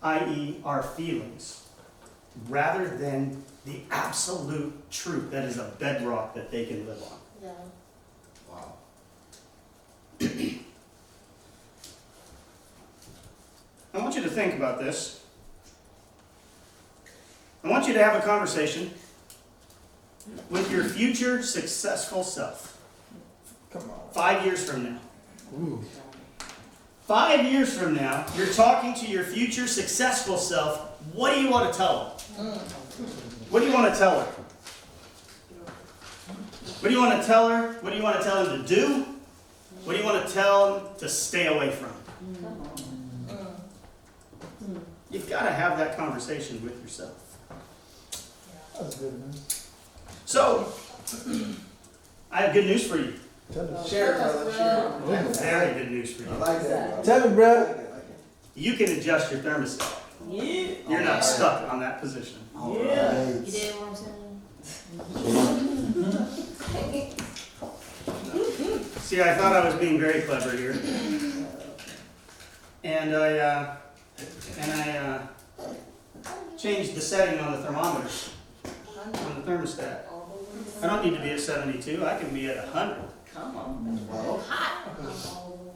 i.e. our feelings, rather than the absolute truth that is a bedrock that they can live on? Yeah. Wow. I want you to think about this. I want you to have a conversation with your future successful self. Come on. 5 years from now. Ooh. 5 years from now, you're talking to your future successful self. What do you want to tell her? What do you want to tell her? What do you want to tell her? What do you want to tell him to do? What do you want to tell him to stay away from? You've got to have that conversation with yourself. That's good, man. So, I have good news for you. Tell us. Share it, brother. Share it. Very good news for I you. like that. Tell me, bro. You can adjust your thermostat. Yeah. You're not stuck on that position. All Yeah. right. You did what I'm saying? See, I thought I was being very clever here. And I changed the setting on the thermometer, on the thermostat. I don't need to be at 72. I can be at 100. Come on. Well, Hot.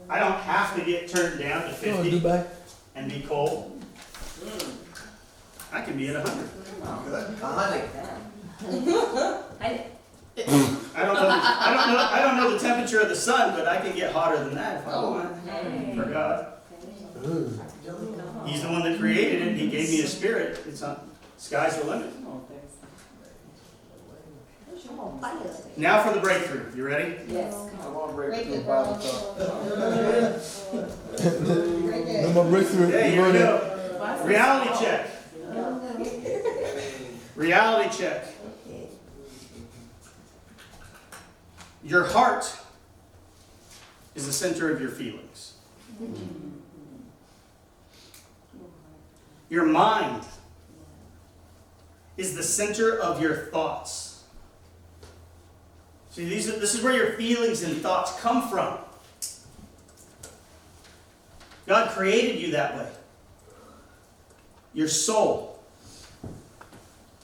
I don't have to get turned down to You wanna 50 do back? and be cold. I can be at 100. good. 100. I don't know the temperature of the sun, but I can get hotter than that if I want. For God. Ooh. He's the one that created it. He gave me a spirit. It's on, sky's the limit. Now for the breakthrough. You ready? Yes. I want to break Break through it Bible down. talk. No more breakthrough. Okay, You here we ready? go. Reality check. Reality check. Your heart is the center of your feelings. Your mind is the center of your thoughts. See, this is where your feelings and thoughts come from. God created you that way. Your soul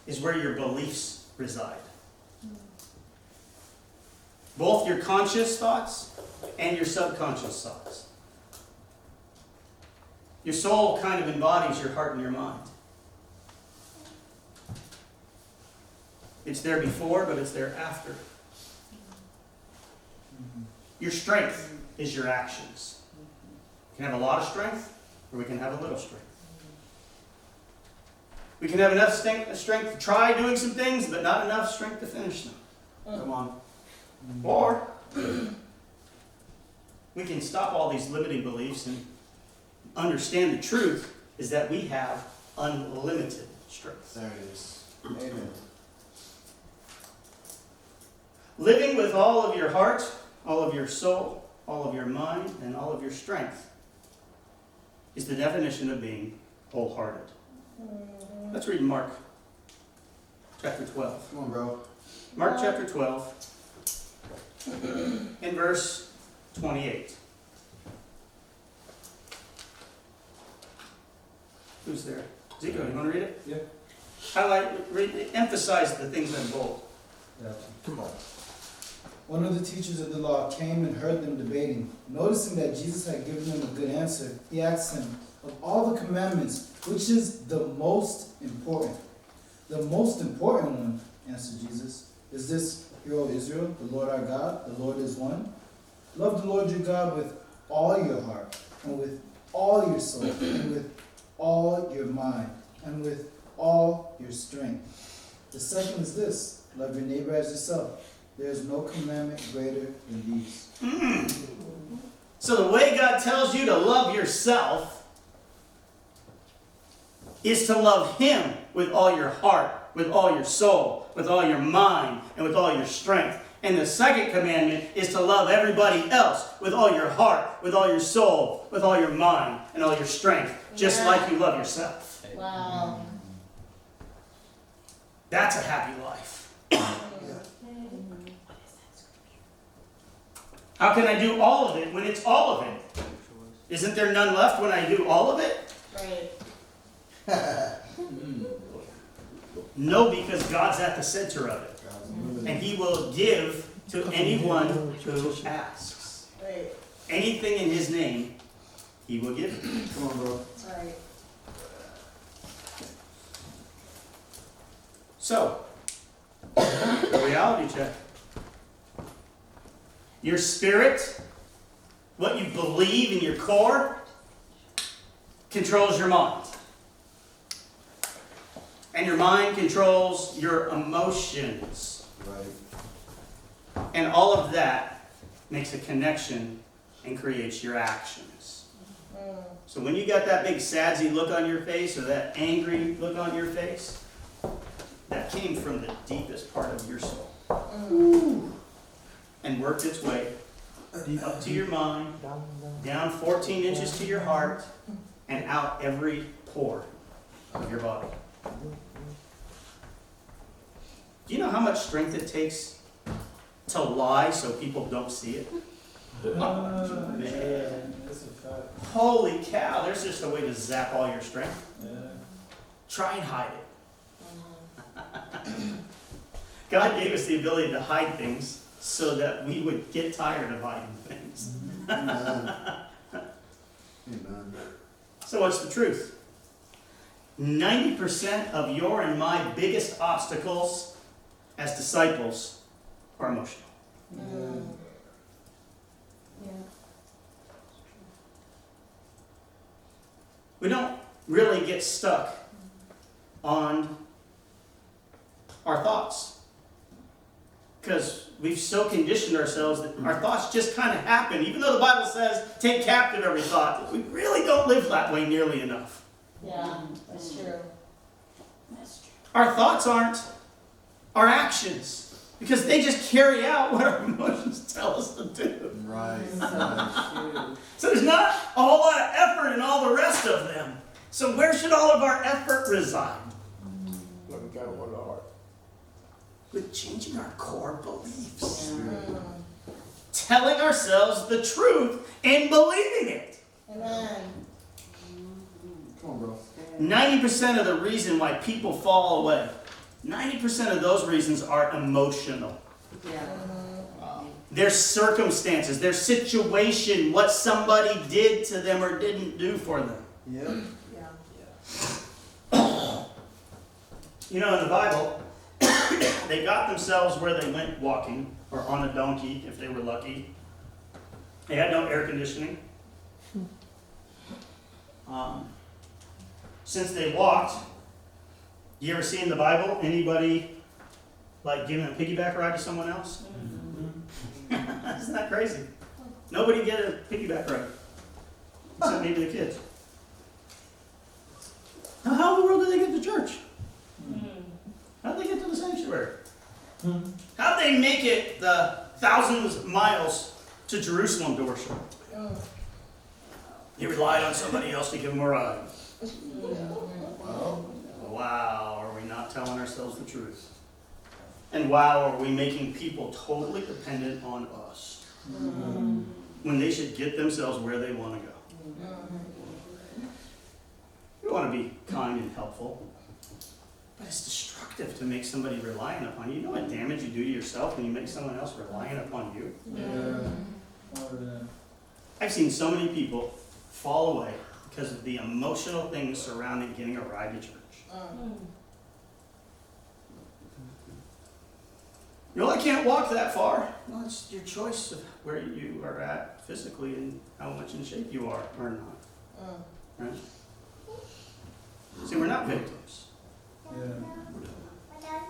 is where your beliefs reside. Both your conscious thoughts and your subconscious thoughts. Your soul kind of embodies your heart and your mind. It's there before, but it's there after. Your strength is your actions. We can have a lot of strength, or we can have a little strength. We can have enough strength to try doing some things, but not enough strength to finish them. Come on. Or we can stop all these limiting beliefs and understand the truth is that we have unlimited strength. There it is. Amen. Living with all of your heart, all of your soul, all of your mind, and all of your strength is the definition of being wholehearted. Let's read Mark chapter 12. Come on, bro. Mark chapter 12, in verse 28. Who's there? Zico, you want to read it? Yeah. Emphasize the things in bold. Come on. One of the teachers of the law came and heard them debating. Noticing that Jesus had given them a good answer, he asked him, "Of all the commandments, which is the most important?" "The most important one," answered Jesus, "is this, Hear, O Israel, the Lord our God, the Lord is one. Love the Lord your God with all your heart, and with all your soul, and with all your mind, and with all your strength. The second is this, love your neighbor as yourself. There is no commandment greater than these." So the way God tells you to love yourself is to love Him with all your heart, with all your soul, with all your mind, and with all your strength. And the second commandment is to love everybody else with all your heart, with all your soul, with all your mind, and all your strength, just Yeah. like you love yourself. Wow. That's a happy life. How can I do all of it when it's all of it? Isn't there none left when I do all of it? Right. No, because God's at the center of it. And He will give to anyone who asks. Right. Anything in His name, He will give it. Come on, bro. Right. So, the reality check. Your spirit, what you believe in your core, controls your mind. And your mind controls your emotions. Right. And all of that makes a connection and creates your actions. So when you got that big sadsy look on your face or that angry look on your face, that came from the deepest part of your soul. And worked its way up to your mind, down 14 inches to your heart, and out every pore of your body. Do you know how much strength it takes to lie so people don't see it? Man, that's a fact. Holy cow, there's just a way to zap all your strength. Yeah. Try and hide it. God gave us the ability to hide things so that we would get tired of hiding things. Amen. Amen. So what's the truth? 90% of your and my biggest obstacles as disciples are emotional. We don't really get stuck on our thoughts because we've so conditioned ourselves that our thoughts just kind of happen. Even though the Bible says, take captive every thought, we really don't live that way nearly enough. Yeah, that's true. That's true. Our thoughts aren't our actions because they just carry out what our emotions tell us to do. Right. So there's not a whole lot of effort in all the rest of them. So where should all of our effort reside? Let me go with the heart. With changing our core beliefs. Telling ourselves the truth and believing it. Amen. Come on, bro. 90% of the reason why people fall away, 90% of those reasons are emotional. Yeah. Their circumstances, their situation, what somebody did to them or didn't do for them. Yep. You know, in the Bible, they got themselves where they went walking, or on a donkey, if they were lucky. They had no air conditioning. Since they walked, you ever see in the Bible anybody like giving a piggyback ride to someone else? Isn't that crazy? Nobody get a piggyback ride, except maybe the kids. Now, how in the world did they get to church? How'd they get to the sanctuary? How'd they make it the thousands of miles to Jerusalem to worship? They relied on somebody else to give them a ride. Wow, are we not telling ourselves the truth? And wow, are we making people totally dependent on us when they should get themselves where they want to go? We want to be kind and helpful, but it's destructive to make somebody reliant upon you. You know what damage you do to yourself when you make someone else reliant upon you? I've seen so many people fall away because of the emotional things surrounding getting a ride to church. You know, I can't walk that far. Well, it's your choice of where you are at physically and how much in shape you are or not. Right? See, we're not victims.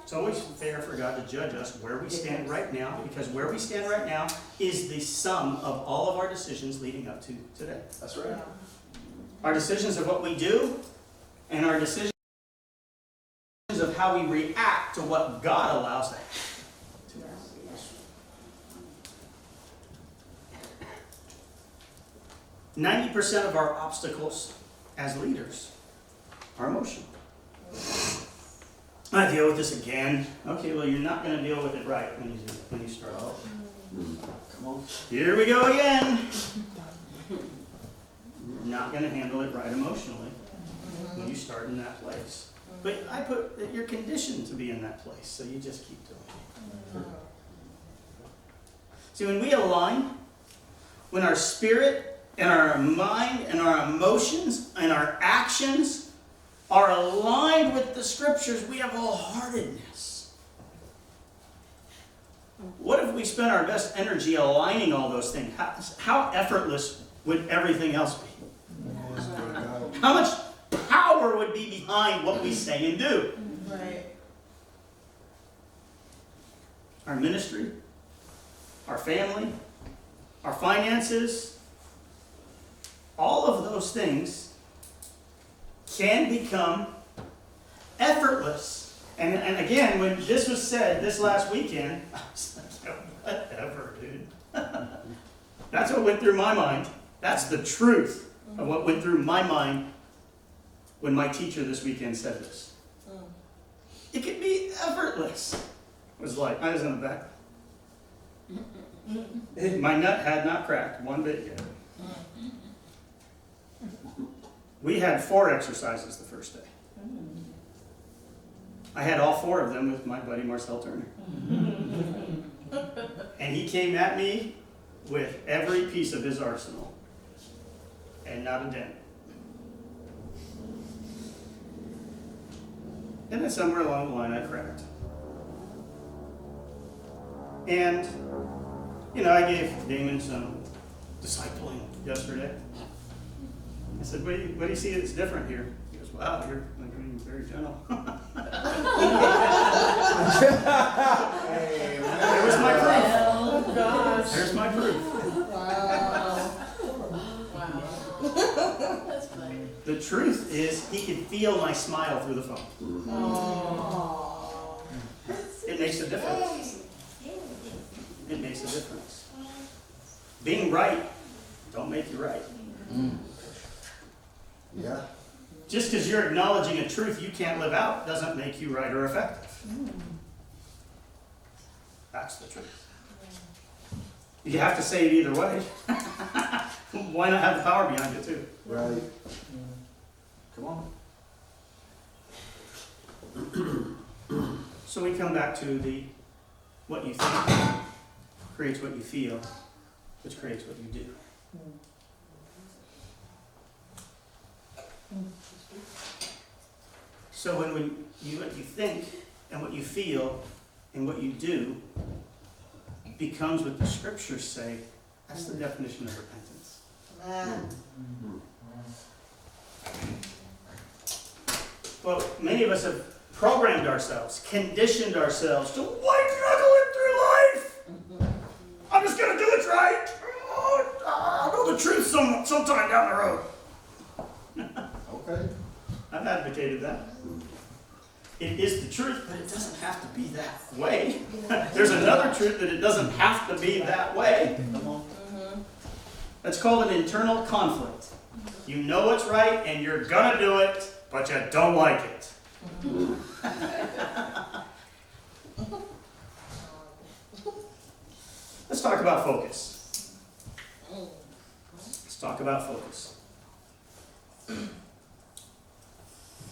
It's always fair for God to judge us where we stand right now, because where we stand right now is the sum of all of our decisions leading up to today. That's right. Our decisions of what we do and our decisions of how we react to what God allows to happen. 90% of our obstacles as leaders are emotional. I deal with this again. Okay, well, you're not going to deal with it right when you start. Come on. Here we go again. You're not going to handle it right emotionally when you start in that place. But I put that you're conditioned to be in that place, so you just keep doing it. See, when we align, when our spirit and our mind and our emotions and our actions are aligned with the scriptures, we have wholeheartedness. What if we spent our best energy aligning all those things? How effortless would everything else be? How much power would be behind what we say and do? Right. Our ministry, our family, our finances, all of those things can become effortless. And again, when this was said this last weekend, I was like, whatever, dude. That's what went through my mind. That's the truth of what went through my mind when my teacher this weekend said this. It could be effortless. It was like, I was in the back. My nut had not cracked one bit yet. We had 4 exercises the first day. I had all 4 of them with my buddy Marcel Turner. And he came at me with every piece of his arsenal, and not a dent. And then somewhere along the line I cracked. And, I gave Damon some discipling yesterday. I said, what do you see that's different here? He goes, wow, you're being very gentle. There was my proof. Oh, gosh. There's my proof. Wow. Wow. That's funny. The truth is, he could feel my smile through the phone. Oh. It makes a difference. It makes a difference. Being right don't make you right. Yeah. Just because you're acknowledging a truth you can't live out doesn't make you right or effective. That's the truth. You have to say it either way. Why not have the power behind it too? Right. Come on. So we come back to what you think creates what you feel, which creates what you do. So when what you think and what you feel and what you do becomes what the scriptures say, that's the definition of repentance. Well, many of us have programmed ourselves, conditioned ourselves to white knuckle it through life. I'm just going to do it right. I'll know the truth sometime down the road. Okay. I've advocated that. It is the truth, but it doesn't have to be that way. There's another truth that it doesn't have to be that way. That's called an internal conflict. You know what's right and you're gonna do it, but you don't like it. Let's talk about focus. Let's talk about focus.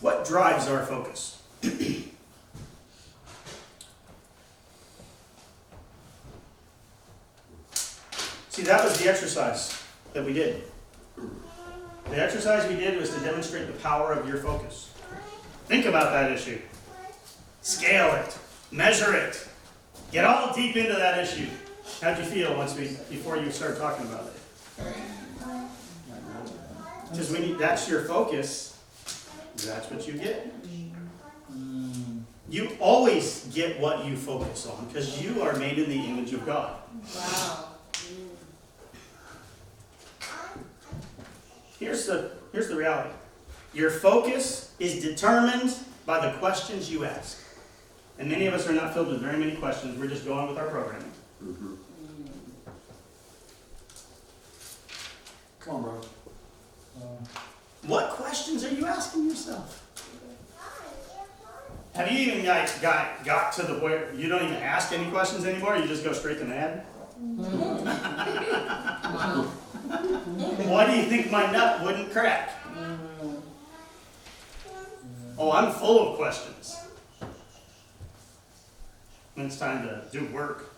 What drives our focus? See, that was the exercise that we did. The exercise we did was to demonstrate the power of your focus. Think about that issue. Scale it. Measure it. Get all deep into that issue. How'd you feel before you started talking about it? Because when that's your focus, that's what you get. You always get what you focus on because you are made in the image of God. Wow. Here's the reality. Your focus is determined by the questions you ask. And many of us are not filled with very many questions. We're just going with our programming. Come on, bro. What questions are you asking yourself? Have you even got to the where you don't even ask any questions anymore? You just go straight to mad? Why do you think my nut wouldn't crack? Oh, I'm full of questions. When it's time to do work.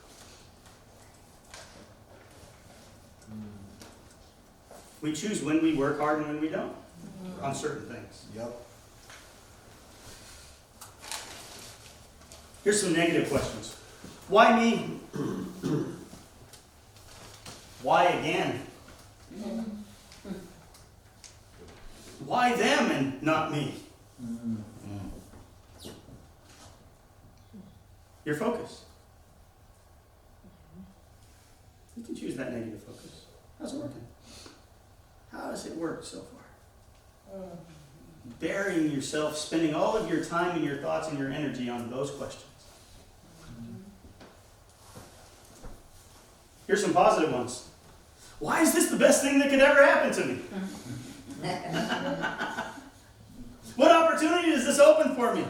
We choose when we work hard and when we don't on certain things. Yep. Here's some negative questions. Why me? Why again? Why them and not me? Your focus. You can choose that negative focus. How's it working? How has it worked so far? Burying yourself, spending all of your time and your thoughts and your energy on those questions. Here's some positive ones. Why is this the best thing that could ever happen to me? What opportunity does this open for me?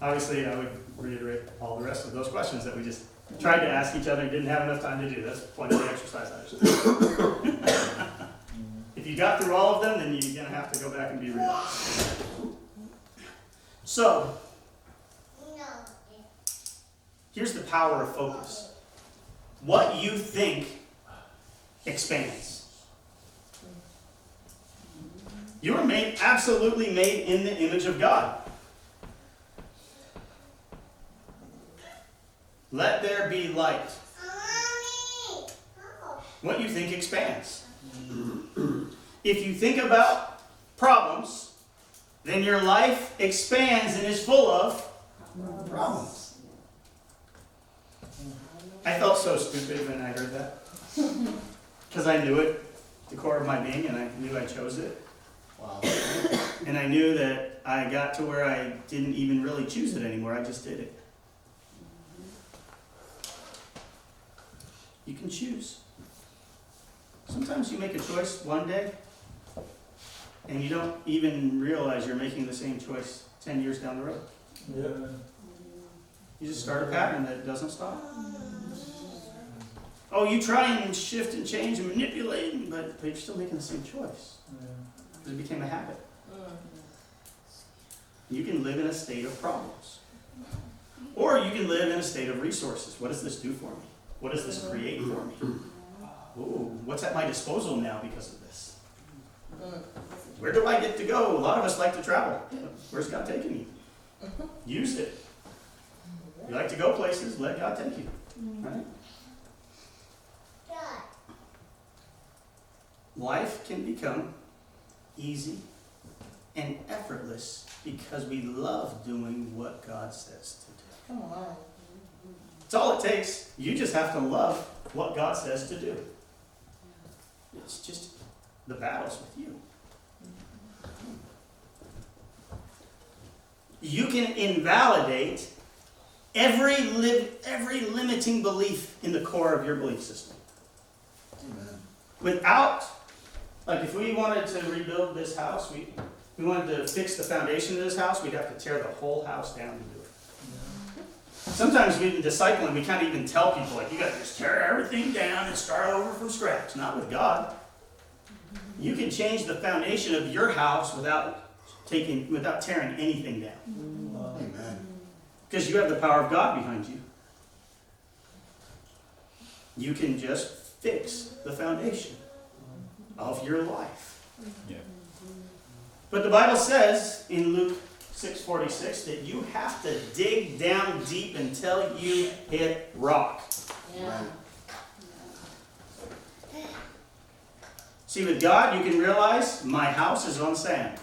Obviously, I would reiterate all the rest of those questions that we just tried to ask each other and didn't have enough time to do. That's the point of the exercise, actually. If you got through all of them, then you're going to have to go back and be real. So, here's the power of focus. What you think expands. You are absolutely made in the image of God. Let there be light. What you think expands. If you think about problems, then your life expands and is full of problems. I felt so stupid when I heard that. Because I knew it, the core of my being, and I knew I chose it. Wow. And I knew that I got to where I didn't even really choose it anymore, I just did it. You can choose. Sometimes you make a choice one day, and you don't even realize you're making the same choice 10 years down the road. Yeah. You just start a pattern that doesn't stop. Oh, you try and shift and change and manipulate, but you're still making the same choice. Because it became a habit. You can live in a state of problems. Or you can live in a state of resources. What does this do for me? What does this create for me? Ooh, what's at my disposal now because of this? Where do I get to go? A lot of us like to travel. Where's God taking you? Use it. You like to go places, let God take you. Right? Life can become easy and effortless because we love doing what God says to do. Come on. It's all it takes. You just have to love what God says to do. It's just the battle's with you. You can invalidate every limiting belief in the core of your belief system. Amen. Without, like if we wanted to rebuild this house, we wanted to fix the foundation of this house, we'd have to tear the whole house down to do it. Sometimes we in discipling, we can't even tell people, like, you got to just tear everything down and start over from scratch. Not with God. You can change the foundation of your house without tearing anything down. Amen. Because you have the power of God behind you. You can just fix the foundation of your life. Yeah. But the Bible says in Luke 6:46 that you have to dig down deep until you hit rock. Yeah. See, with God, you can realize my house is on sand.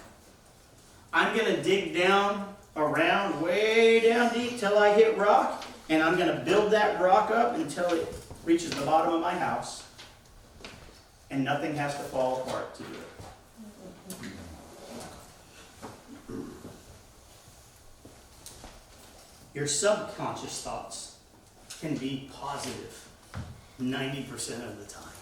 I'm going to dig down around, way down deep till I hit rock, and I'm going to build that rock up until it reaches the bottom of my house, and nothing has to fall apart to do it. Your subconscious thoughts can be positive 90% of the time.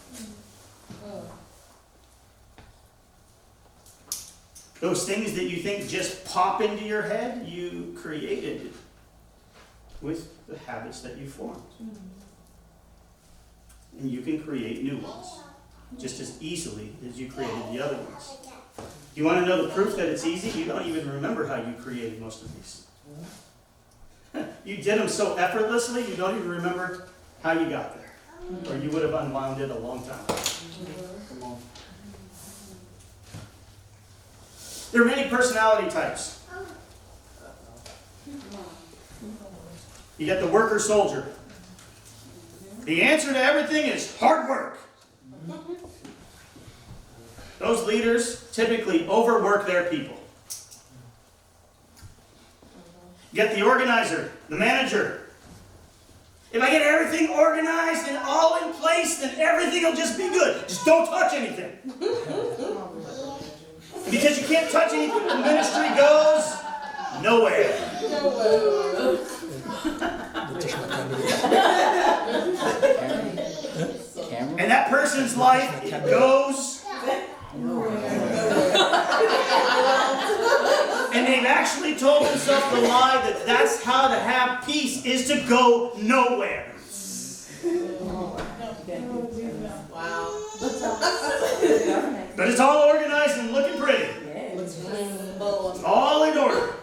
Those things that you think just pop into your head, you created with the habits that you formed. And you can create new ones just as easily as you created the other ones. You want to know the proof that it's easy? You don't even remember how you created most of these. You did them so effortlessly, you don't even remember how you got there. Or you would have unwound it a long time ago. Come on. There are many personality types. You got the worker soldier. The answer to everything is hard work. Those leaders typically overwork their people. You got the organizer, the manager. If I get everything organized and all in place, then everything will just be good. Just don't touch anything. Because you can't touch anything, the ministry goes nowhere. And that person's life, it goes. And they've actually told themselves the lie that that's how to have peace, is to go nowhere. Wow. But it's all organized and looking pretty. It's all in order.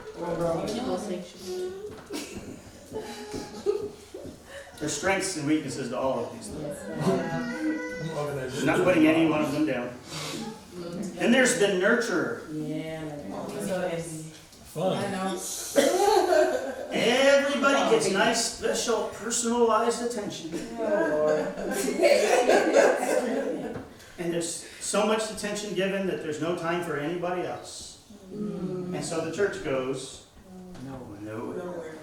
strengths and weaknesses to all of these things. Yes. I'm not putting any one of them down. Then there's the nurturer. Yeah. Fun. Everybody gets nice, special, personalized attention. And there's so much attention given that there's no time for anybody else. And so the church goes nowhere.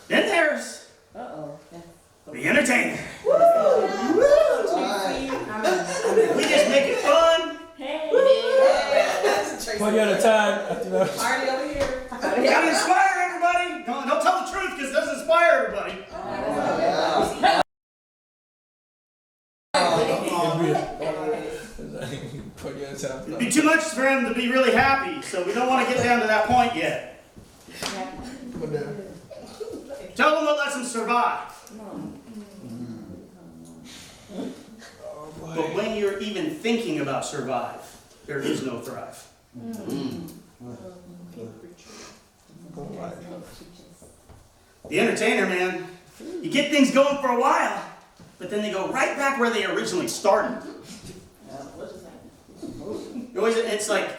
Then there's Uh-oh. the entertainer. Alright. We just make it fun. Hey. One at a time. After that. Party over here. Gotta inspire everybody. Don't tell the truth because it doesn't inspire everybody. One at a time. It'd be too much for him to be really happy, so we don't want to get down to that point yet. One there. Tell him what lets him survive. But when you're even thinking about survive, there is no thrive. Alright. The entertainer, man, you get things going for a while, but then they go right back where they originally started. It's like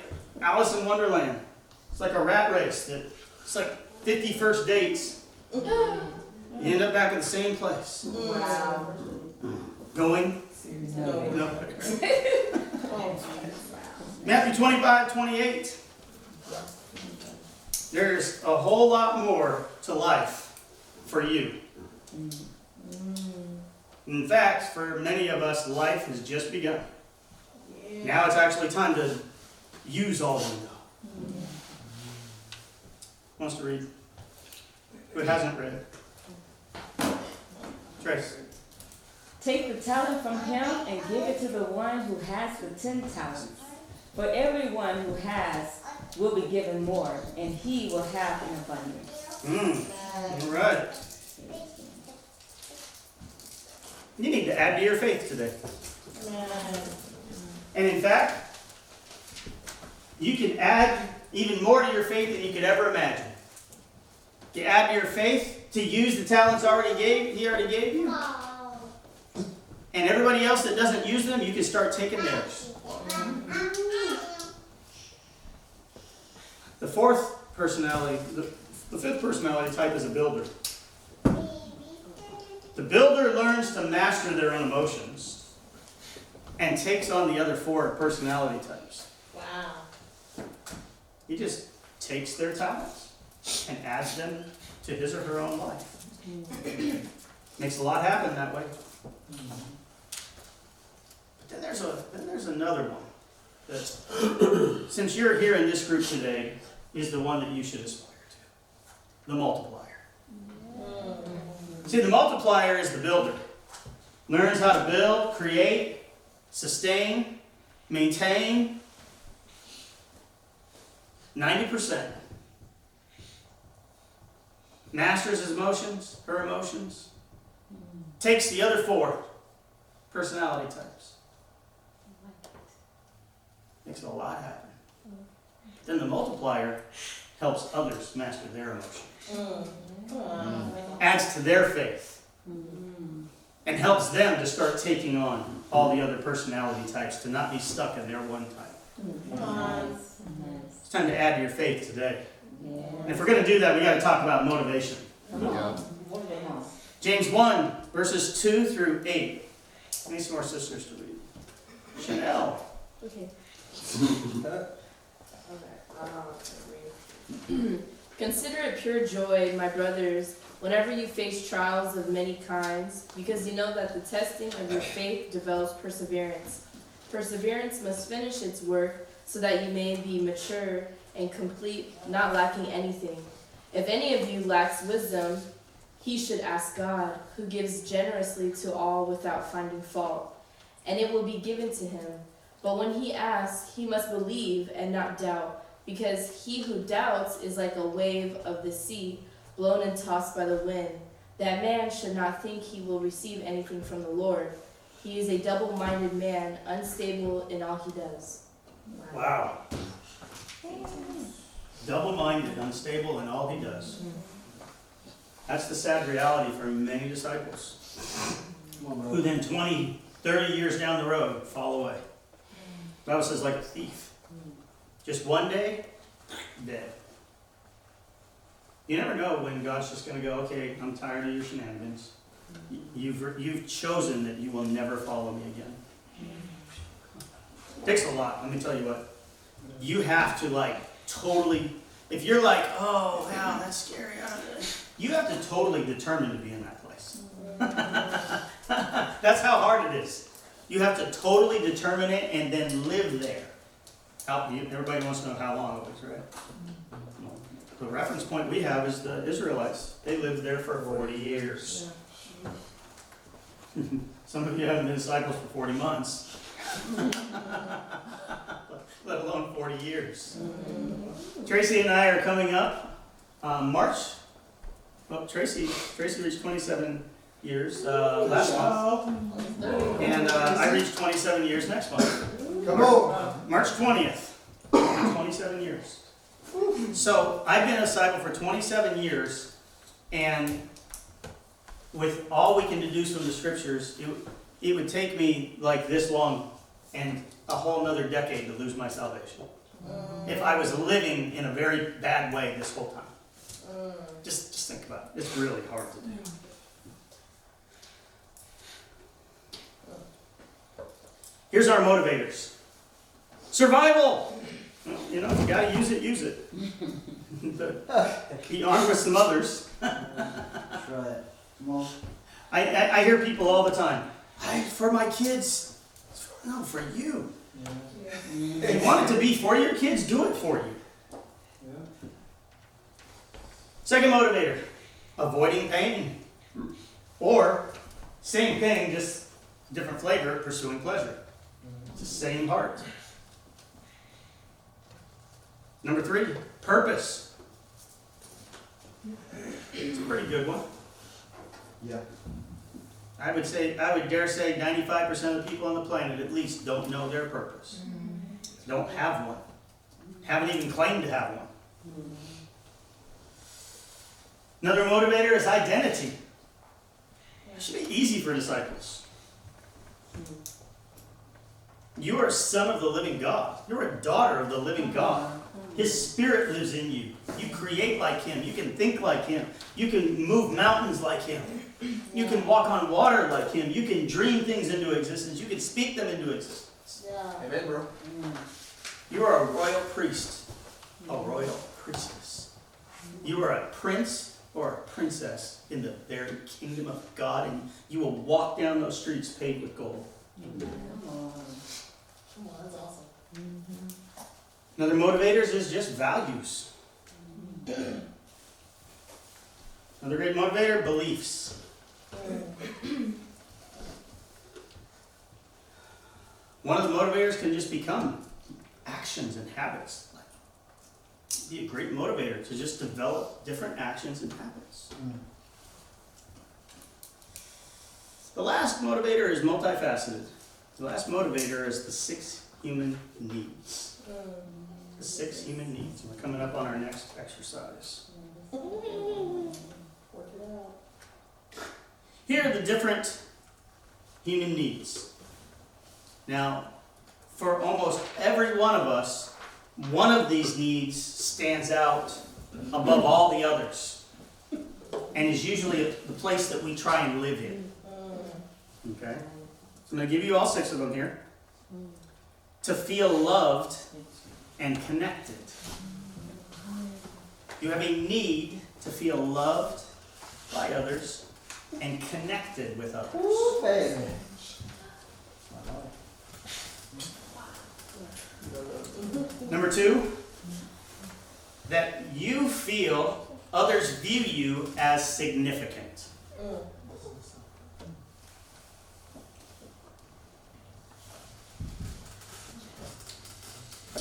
Alice in Wonderland. It's like a rat race. It's like 50 first dates. You end up back at the same place. Wow. Going No. nowhere. Matthew 25:28. There's a whole lot more to life for you. In fact, for many of us, life has just begun. Now it's actually time to use all we know. Who wants to read? Who hasn't read? Trace. Take the talent from him and give it to the one who has the 10 talents. For everyone who has will be given more, and he will have an abundance. All right. You need to add to your faith today. And in fact, you can add even more to your faith than you could ever imagine. You add to your faith to use the talents he already gave you. And everybody else that doesn't use them, you can start taking theirs. The fifth personality type is a builder. The builder learns to master their own emotions and takes on the other 4 personality types. Wow. He just takes their talents and adds them to his or her own life. Makes a lot happen that way. But then there's another one that, since you're here in this group today, is the one that you should aspire to. The multiplier. See, the multiplier is the builder. Learns how to build, create, sustain, maintain. 90%. Masters his emotions, her emotions. Takes the other 4 personality types. Makes a lot happen. Then the multiplier helps others master their emotions. Adds to their faith. And helps them to start taking on all the other personality types, to not be stuck in their one type. It's time to add to your faith today. And if we're going to do that, we got to talk about motivation. James 1, verses 2 through 8. I need some more sisters to read. Chanel. Okay. Consider it pure joy, my brothers, whenever you face trials of many kinds, because you know that the testing of your faith develops perseverance. Perseverance must finish its work so that you may be mature and complete, not lacking anything. If any of you lacks wisdom, he should ask God, who gives generously to all without finding fault, and it will be given to him. But when he asks, he must believe and not doubt, because he who doubts is like a wave of the sea, blown and tossed by the wind. That man should not think he will receive anything from the Lord. He is a double-minded man, unstable in all he does. Wow. Double-minded, unstable in all he does. That's the sad reality for many disciples, who then 20, 30 years down the road fall away. The Bible says like a thief. Just one day, dead. You never know when God's just going to go, okay, I'm tired of your shenanigans. You've chosen that you will never follow me again. It takes a lot, let me tell you what. You have to like totally, if you're like, oh, wow, that's scary. You have to totally determine to be in that place. That's how hard it is. You have to totally determine it and then live there. Everybody wants to know how long it was, right? The reference point we have is the Israelites. They lived there for 40 years. Some of you haven't been disciples for 40 months, let alone 40 years. Tracy and I are coming up March. Well, Tracy reached 27 years last month, and I reached 27 years next month. Come on. March 20th, 27 years. So I've been a disciple for 27 years, and with all we can deduce from the scriptures, it would take me like this long and a whole nother decade to lose my salvation. If I was living in a very bad way this whole time. Just think about it. It's really hard to do. Here's our motivators. Survival! Well, you know, if you gotta use it, use it. Be armed with some others. That's right. Come on. I hear people all the time, for my kids. No, for you. If you want it to be for your kids, do it for you. Second motivator, avoiding pain. Or, same thing, just different flavor, pursuing pleasure. It's the same heart. Number 3, purpose. It's a pretty good one. Yeah. I would dare say 95% of the people on the planet at least don't know their purpose. Don't have one. Haven't even claimed to have one. Another motivator is identity. It should be easy for disciples. You are a son of the living God. You're a daughter of the living God. His spirit lives in you. You create like him. You can think like him. You can move mountains like him. You can walk on water like him. You can dream things into existence. You can speak them into existence. Amen, bro. You are a royal priest, a royal priestess. You are a prince or a princess in the very kingdom of God, and you will walk down those streets paved with gold. Another motivators is just values. Another great motivator, beliefs. One of the motivators can just become actions and habits. Be a great motivator to just develop different actions and habits. The last motivator is multifaceted. The last motivator is the 6 human needs. The 6 human needs. We're coming up on our next exercise. Here are the different human needs. Now, for almost every one of us, one of these needs stands out above all the others and is usually the place that we try and live in. Okay? So I'm going to give you all 6 of them here. To feel loved and connected. You have a need to feel loved by others and connected with others. Hey. Number 2, that you feel others view you as significant.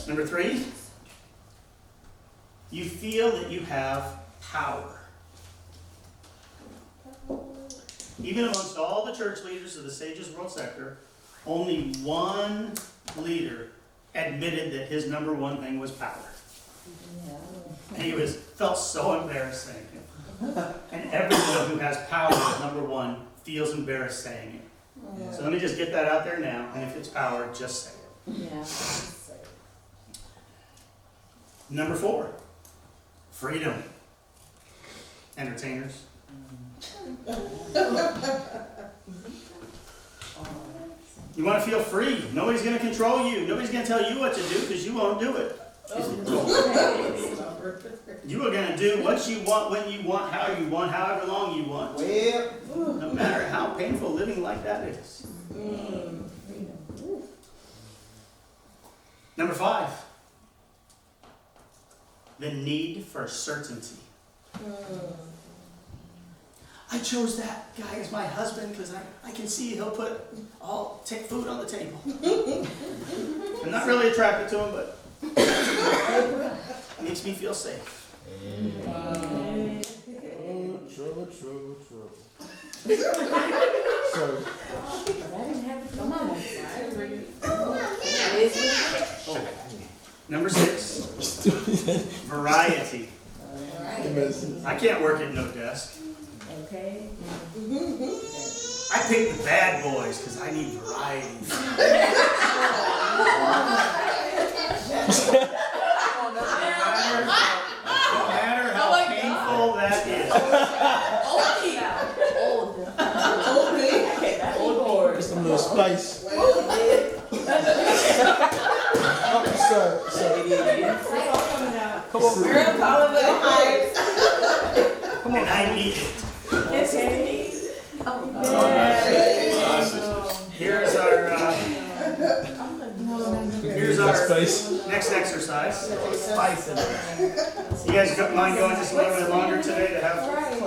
Number 3, you feel that you have power. Even amongst all the church leaders of the Sages World Sector, only one leader admitted that his number one thing was power. And he felt so embarrassing. And everyone who has power, number one, feels embarrassed saying it. So let me just get that out there now, and if it's power, just say it. Yeah. Number 4, freedom. Entertainers. You want to feel free. Nobody's going to control you. Nobody's going to tell you what to do because you won't do it. You are going to do what you want, when you want, how you want, however long you want. Well, No matter how painful living like that is. Number 5, the need for certainty. I chose that guy as my husband because I can see he'll take food on the table. I'm not really attracted to him, but it makes me feel safe. Trouble. But I didn't have to come on. Number 6, variety. I can't work at no desk. Okay. I pick the bad boys because I need variety. No matter how painful that is. Just a little spice. Come on. And I need it. Okay. Here's our Spice. next exercise. You guys mind going just a little bit longer today to have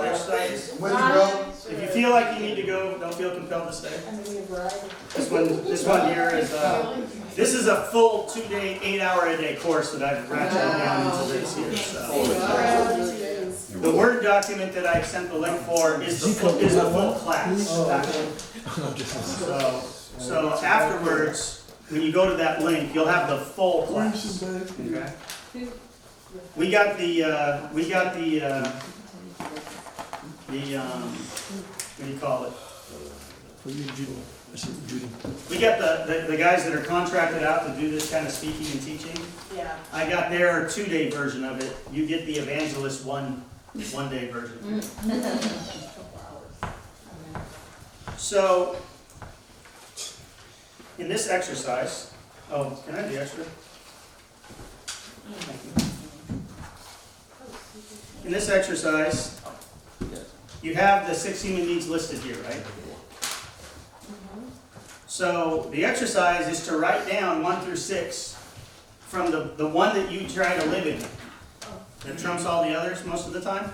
exercise? With you, bro. If you feel like you need to go, don't feel compelled to stay. This one here is this is a full 2-day, 8-hour-a-day course that I've ratcheted down into this here. So the Word document that I sent the link for is the full class. So afterwards, when you go to that link, you'll have the full class. Okay. We got the what do you call it? We got the guys that are contracted out to do this kind of speaking and teaching. Yeah. I got their 2-day version of it. You get the evangelist one-day version. So in this exercise, can I have the extra? Thank you. In this exercise, you have the 6 human needs listed here, right? So the exercise is to write down 1 through 6 from the one that you try to live in. That trumps all the others most of the time.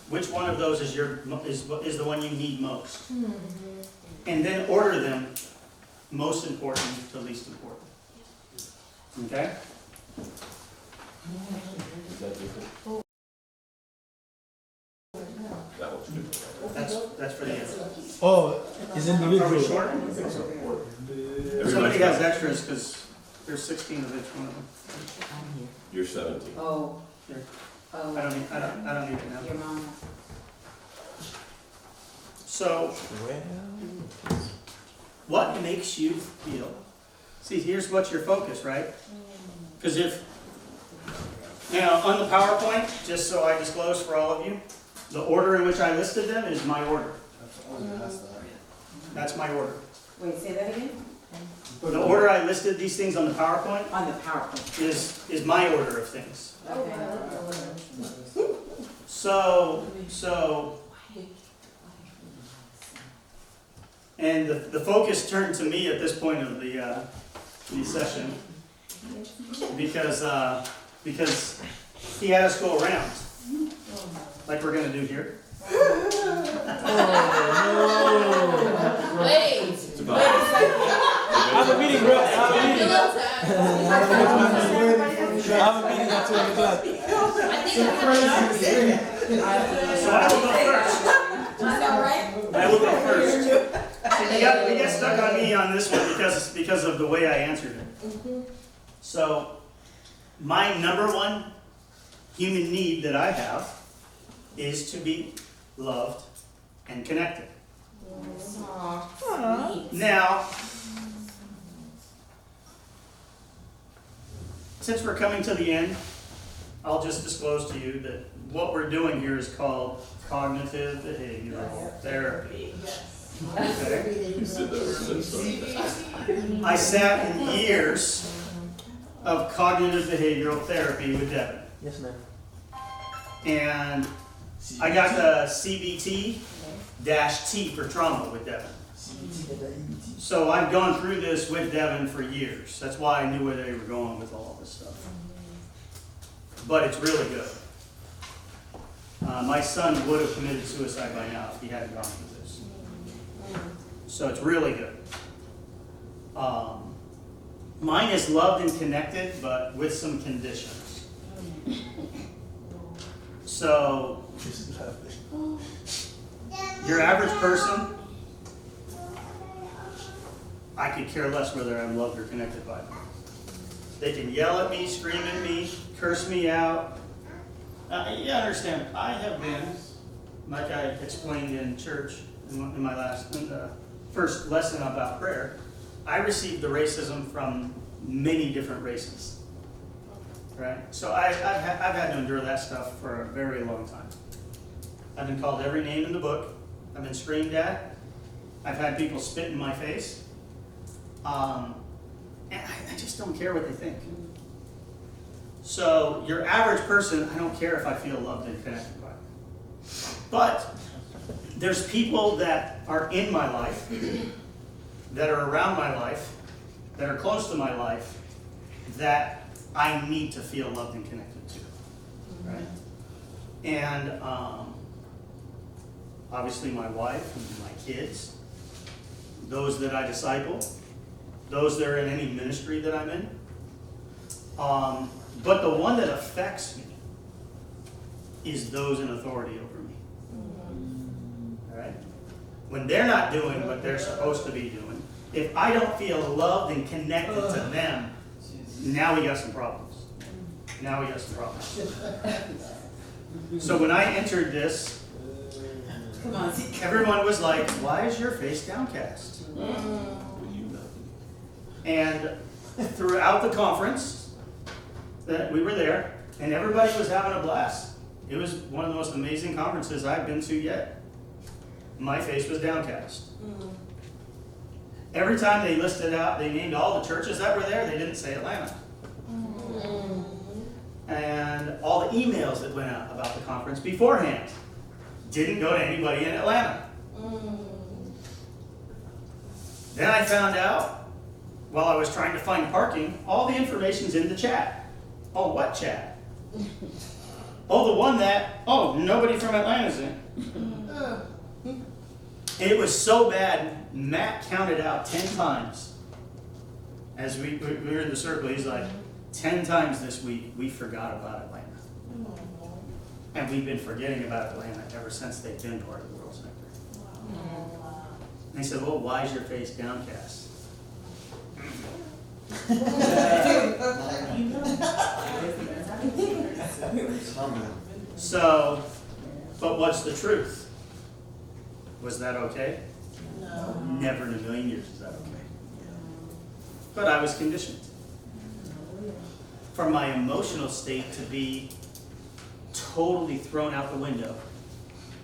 Which one of those is the one you need most? And then order them most important to least important. Okay? Is that different? That one's different. That's for the end. Oh, it's Are we individual. short? Everybody's Somebody has got- extras because there's 16 of each one of them. You're 17. Oh. Here. Oh. I don't need it now. Your mama. So, what makes you feel? See, here's what's your focus, right? Because now on the PowerPoint, just so I disclose for all of you, the order in which I listed them is my order. That's my order. Wait, say that again? The order I listed these things on the PowerPoint On the PowerPoint. is my order of things. Okay. So, and the focus turned to me at this point of the session because he had us go around like we're gonna do here. Wait. It's about I have a meeting, bro. I have a meeting. I have a meeting at 2 o'clock. So I will go first. We got stuck on me on this one because of the way I answered it. So my number one human need that I have is to be loved and connected. Now, since we're coming to the end, I'll just disclose to you that what we're doing here is called cognitive behavioral therapy. Okay? You said that word, sorry. I sat in years of cognitive behavioral therapy with Devin. Yes, ma'am. And I got the CBT-T for trauma with Devin. So I've gone through this with Devin for years. That's why I knew where they were going with all this stuff. But it's really good. My son would have committed suicide by now if he hadn't gone through this. So it's really good. Mine is loved and connected, but with some conditions. So, your average person, I could care less whether I'm loved or connected by them. They can yell at me, scream at me, curse me out. You understand, I have been, like I explained in church in the first lesson about prayer, I received the racism from many different races. Right? So I've had to endure that stuff for a very long time. I've been called every name in the book. I've been screamed at. I've had people spit in my face. And I just don't care what they think. So your average person, I don't care if I feel loved and connected by them. But there's people that are in my life, that are around my life, that are close to my life, that I need to feel loved and connected to, right? And obviously my wife and my kids, those that I disciple, those that are in any ministry that I'm in. But the one that affects me is those in authority over me. All right? When they're not doing what they're supposed to be doing, if I don't feel loved and connected to them, now we got some problems. Now we got some problems. So when I entered this, everyone was like, "Why is your face downcast?" And throughout the conference that we were there, and everybody was having a blast. It was one of the most amazing conferences I've been to yet. My face was downcast. Every time they listed out, they named all the churches that were there, they didn't say Atlanta. And all the emails that went out about the conference beforehand didn't go to anybody in Atlanta. Then I found out, while I was trying to find parking, all the information's in the chat. Oh, what chat? Oh, the one that, nobody from Atlanta's in. It was so bad, Matt counted out 10 times. As we were in the circle, he's like, 10 times this week, we forgot about Atlanta. And we've been forgetting about Atlanta ever since they've been part of the World Center. And he said, well, why is your face downcast? So, but what's the truth? Was that okay? No. Never in a million years is that okay. But I was conditioned for my emotional state to be totally thrown out the window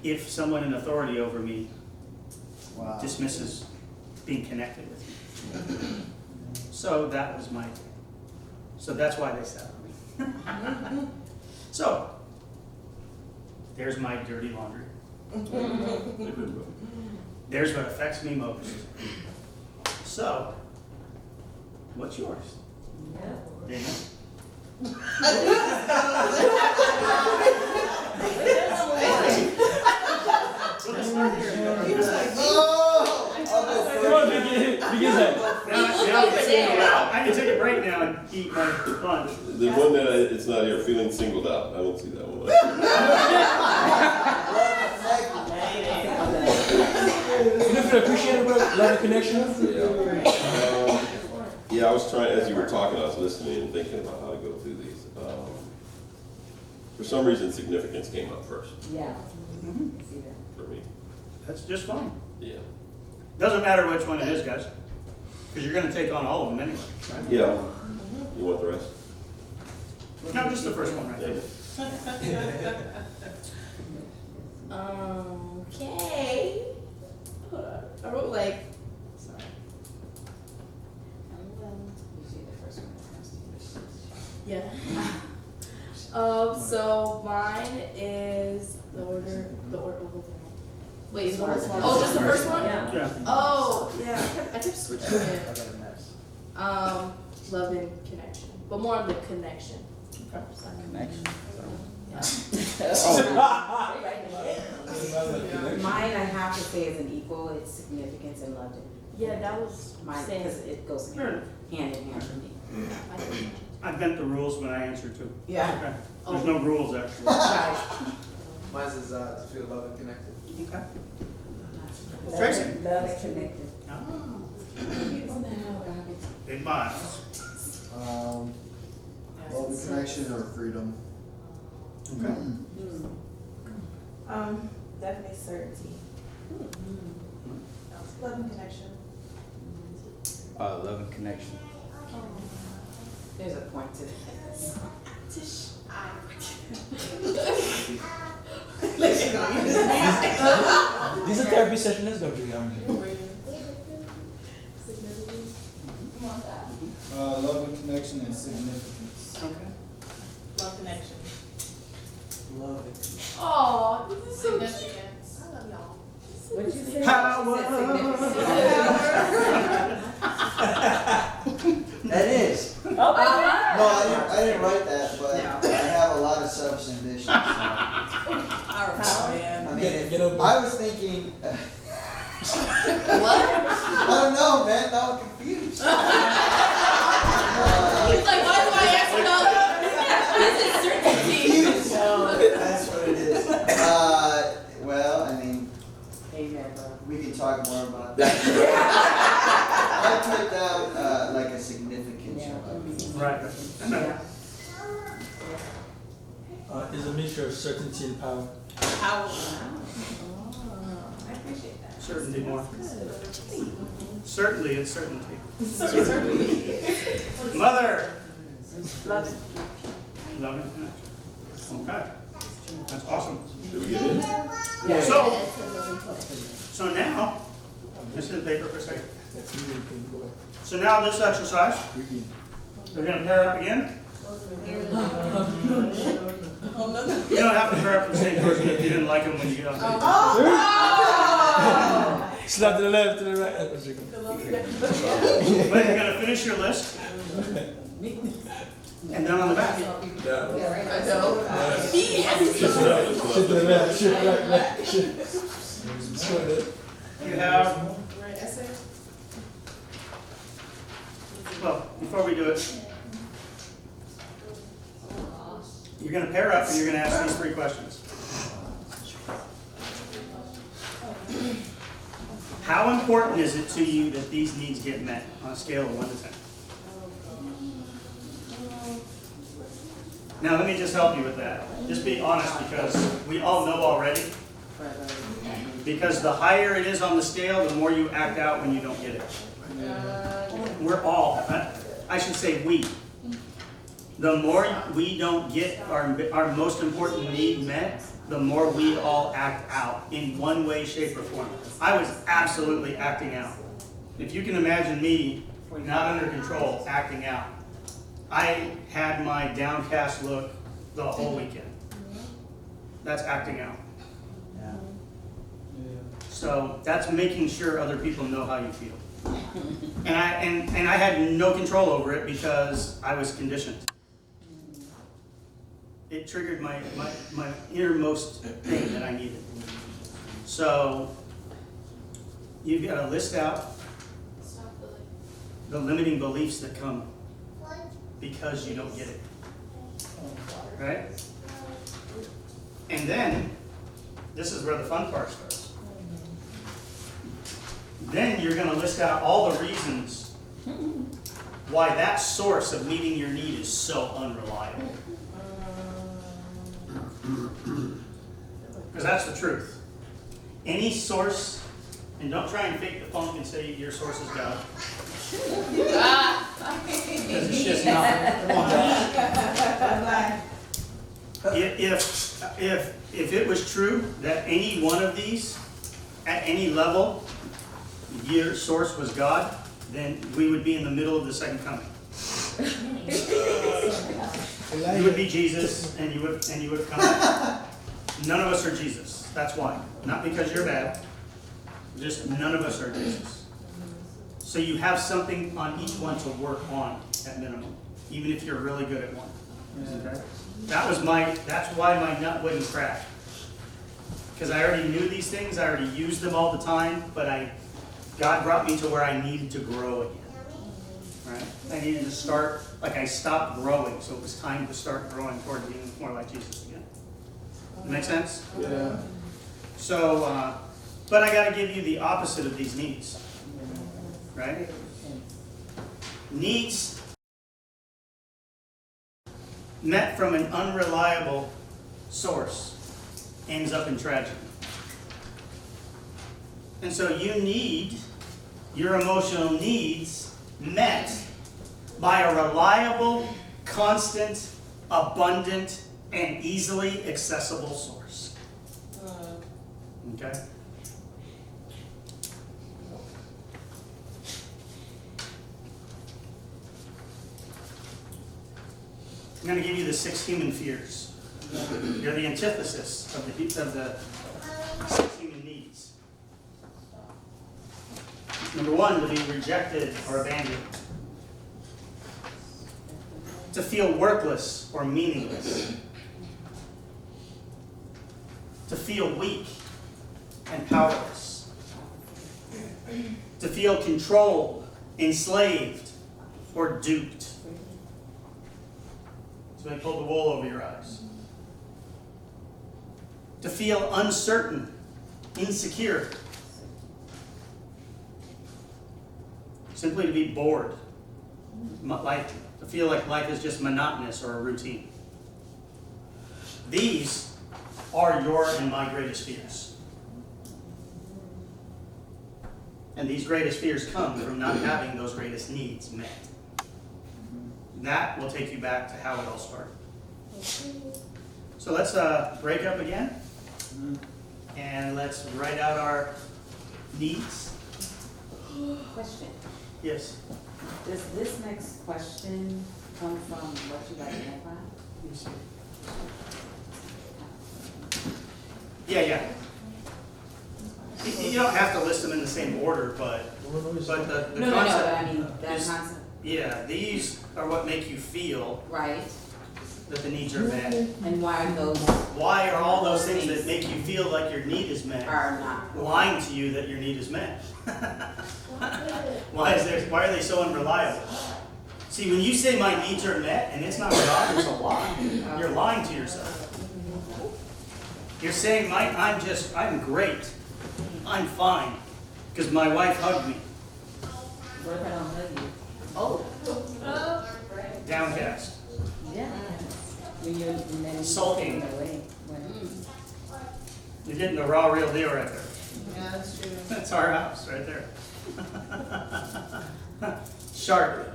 if someone in authority over me dismisses being connected with me. So that was my thing. So that's why they sat on me. So, there's my dirty laundry. There's what affects me most. So, what's yours? Dana? Come on, begin that. I can take a break now and eat my lunch. The one that it's not here, feeling singled out. I don't see that one. You live to appreciate it, bro? Love and connection? Yeah, I was trying, as you were talking, I was listening and thinking about how to go through these. For some reason, significance came up first Yeah. See that? for me. That's just fine. Yeah. Doesn't matter which one it is, guys, because you're gonna take on all of them anyway, right? Yeah. You want the rest? No, just the first one right Yeah. there. Okay. Hold on. I wrote like. Sorry. Usually the first one that comes to you. Yeah. So mine is the order. Wait, what was one? Oh, just the first one? Yeah. Yeah. Oh, yeah. I kept switching it. I got a mess. Love and connection, but more on the connection. Connection. Mine, I have to say, is an equal. It's significance and love. Yeah, that was Mine, same. because it goes hand in hand for me. I bent the rules when I answered too. Yeah. Okay. There's no rules actually. Right. Mine is to feel loved and connected. Okay. Tracy? Love is connected. Big miles. Love and connection or freedom. Okay. Definitely certainty. Love and connection. Love and connection. There's a point to this. This is a therapy session, let's go, Julian. Love and connection and significance. Okay. Love connection. Love it. Oh, this is so significance. I love y'all. What'd you say? Power. That is. Oh, my No, I didn't write that, but I have a lot of selfish ambitions. So. I mean, Get over it. I was thinking. What? I don't know, man. Now I'm confused. He's like, why do I ask about this is certainty? Confused. That's what it is. Well, I mean, Amen, bro. we can talk more about that. I put down like a significance. Right. Yeah. It's a mixture of certainty and power. Power. I appreciate that. Certainty more. Certainly, it's certainty. Mother. Love it. Love and connection. Okay. That's awesome. Did we get in? So now, this is paper for a second. That's me, you can go ahead. So now this exercise, we're gonna pair up again. You don't have to pair up with the same person if you didn't like them when you get on stage. Slap to the left, to the right. That's okay. But you're gonna finish your list. And then on the back. I know. Shift to the left, shift right, left, shift. Let's go ahead. You have, well, before we do it, you're gonna pair up and you're gonna ask these 3 questions. How important is it to you that these needs get met on a scale of 1 to 10? Now, let me just help you with that. Just be honest, because we all know already. Because the higher it is on the scale, the more you act out when you don't get it. We're all, I should say we. The more we don't get our most important need met, the more we all act out in one way, shape, or form. I was absolutely acting out. If you can imagine me, not under control, acting out. I had my downcast look the whole weekend. That's acting out. So that's making sure other people know how you feel. And I had no control over it because I was conditioned. It triggered my innermost thing that I needed. So you've got to list out the limiting beliefs that come because you don't get it. Right? And then, this is where the fun part starts. Then you're going to list out all the reasons why that source of meeting your need is so unreliable. Because that's the truth. Any source, and don't try and fake the funk and say your source is God. Because it's just not. If it was true that any one of these, at any level, your source was God, then we would be in the middle of the second coming. You would be Jesus, and you would come back. None of us are Jesus. That's why. Not because you're bad. Just none of us are Jesus. So you have something on each one to work on at minimum, even if you're really good at one. Okay? That's why my nut wouldn't crack. Because I already knew these things, I already used them all the time, but God brought me to where I needed to grow again. Right? I needed to start, like I stopped growing, so it was time to start growing toward being more like Jesus again. That make sense? Yeah. So, but I gotta give you the opposite of these needs. Right? Needs met from an unreliable source ends up in tragedy. And so you need your emotional needs met by a reliable, constant, abundant, and easily accessible source. Okay? I'm going to give you the 6 human fears. They're the antithesis of the 6 human needs. Number 1, to be rejected or abandoned. To feel worthless or meaningless. To feel weak and powerless. To feel controlled, enslaved, or duped. So they pulled the wool over your eyes. To feel uncertain, insecure. Simply to be bored. To feel like life is just monotonous or a routine. These are your and my greatest fears. And these greatest fears come from not having those greatest needs met. That will take you back to how it all started. So let's break up again. And let's write out our needs. Question. Yes. Does this next question come from what you identified? Yeah. You don't have to list them in the same order, but the No, concept. but I mean, that is- concept, Yeah, these are what make you feel right? that the needs are met. And why are those Why are all those things that make you feel like your need is met are not? lying to you that your need is met? Why are they so unreliable? See, when you say my needs are met and it's not God, it's a lie. You're lying to yourself. You're saying I'm great. I'm fine. Because my wife hugged me. What if I don't hug you? Oh, Downcast. Yeah. When you're and then Sulking. away. You're getting the raw, real deal right there. Yeah, that's true. That's our house right there. Sharp,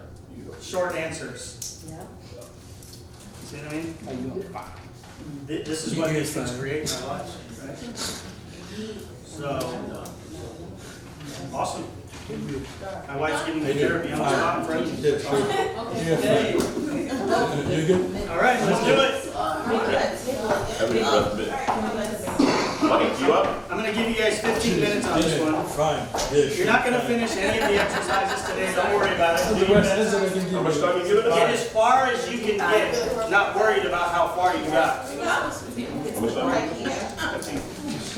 short answers. Yeah. See what I mean? This is what these things create in our lives, right? So, awesome. My wife's giving me therapy. I'm stopping for him. All right, let's do it. Haven't left me. Mike, you up? I'm gonna give you guys 15 minutes on this one. Fine. You're not gonna finish any of the exercises today. Don't worry about it. The rest is I can How much give time you giving Get us? as far as you can get. Not worried about how far you got. How much time?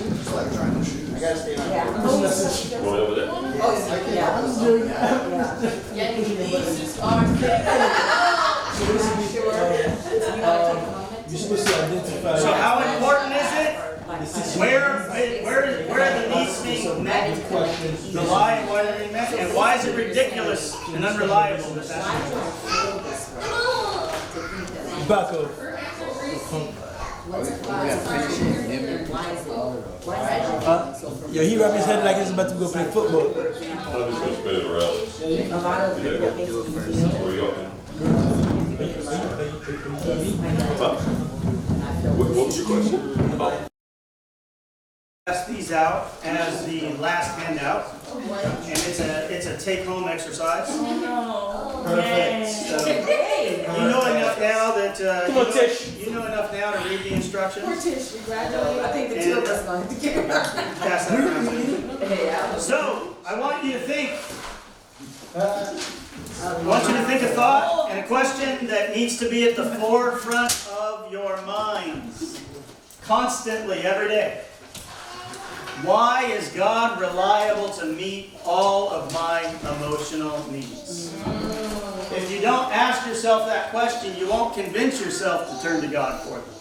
It's like trying to shoot. Going over there? Yeah, these are. You're supposed to identify. So how important is it? Where are the needs being met? The lie and why they're being met? And why is it ridiculous and unreliable that that's Back up. Yeah, he rubbed his head like he's about to go play football. I'm just gonna spin it around. A lot of Yeah. it makes me feel. Where you going? What was your question? Oh. Pass these out as the last handout, and it's a take-home exercise. Perfect. So, you know enough now that Come on, Tish. you know enough now to read the instructions. Tish, you graduated. I think the two of us going to get Pass that around. So I want you to think. I want you to think a thought and a question that needs to be at the forefront of your minds constantly, every day. Why is God reliable to meet all of my emotional needs? If you don't ask yourself that question, you won't convince yourself to turn to God for them.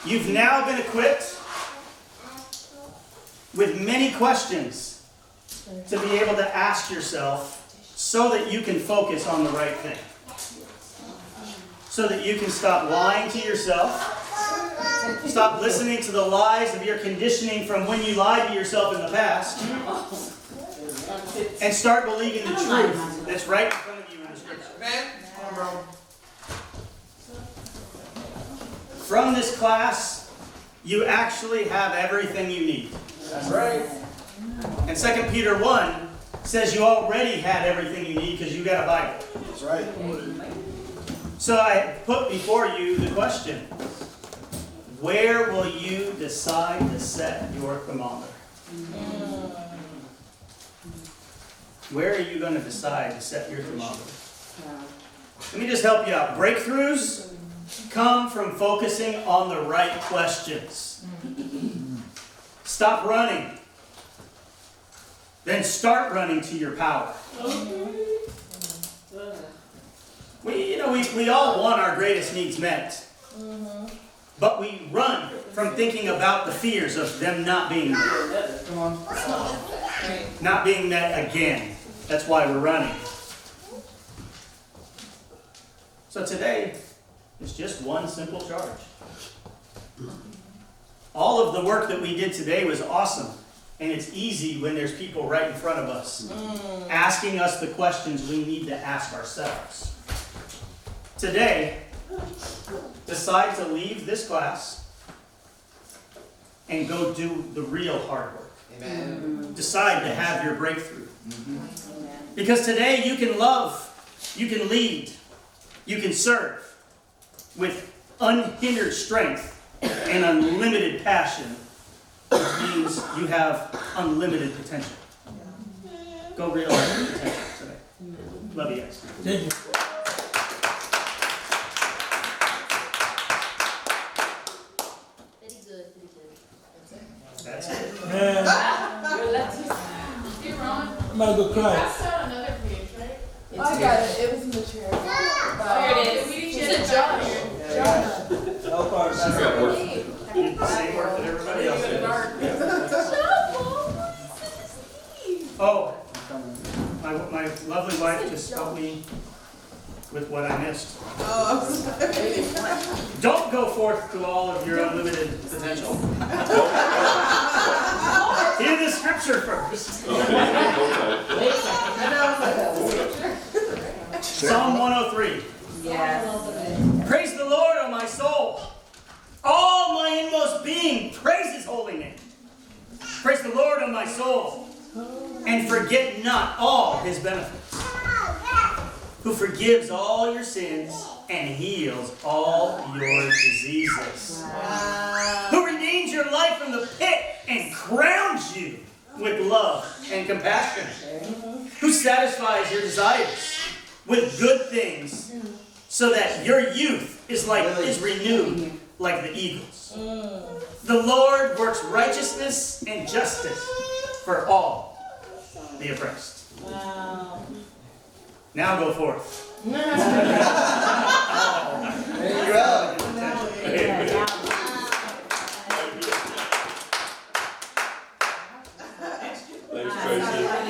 You've now been equipped with many questions to be able to ask yourself so that you can focus on the right thing. So that you can stop lying to yourself. Stop listening to the lies of your conditioning from when you lied to yourself in the past. And start believing the truth that's right in front of you in the scripture. From this class, you actually have everything you need. That's right. And 2 Peter 1 says you already had everything you need because you got a Bible. That's right. So I put before you the question, where will you decide to set your thermometer? Where are you going to decide to set your thermometer? Let me just help you out. Breakthroughs come from focusing on the right questions. Stop running. Then start running to your power. We all want our greatest needs met. But we run from thinking about the fears of them not being met. Not being met again. That's why we're running. So today, it's just one simple charge. All of the work that we did today was awesome. And it's easy when there's people right in front of us asking us the questions we need to ask ourselves. Today, decide to leave this class and go do the real hard work. Amen. Decide to have your breakthrough. Because today you can love, you can lead, you can serve with unhindered strength and unlimited passion, which means you have unlimited potential. Go realize your potential today. Love you guys. Thank you. That's it. Man, I'm about to go cry. another page, right? I got it. It was in the chair. There it is. It's a Josh. No part. You got work. You did the same work that everybody else did. Oh, my lovely wife just helped me with what I missed. Don't go forth to all of your unlimited potential. Hear the scripture first. Psalm 103. Yes. Praise the Lord, O my soul. All my inmost being, praise his holy name. Praise the Lord, O my soul. And forget not all his benefits. Who forgives all your sins and heals all your diseases. Who redeems your life from the pit and crowns you with love and compassion. Who satisfies your desires with good things so that your youth is renewed like the eagles. The Lord works righteousness and justice for all the oppressed. Now go forth. There you go. Thanks, Tracy.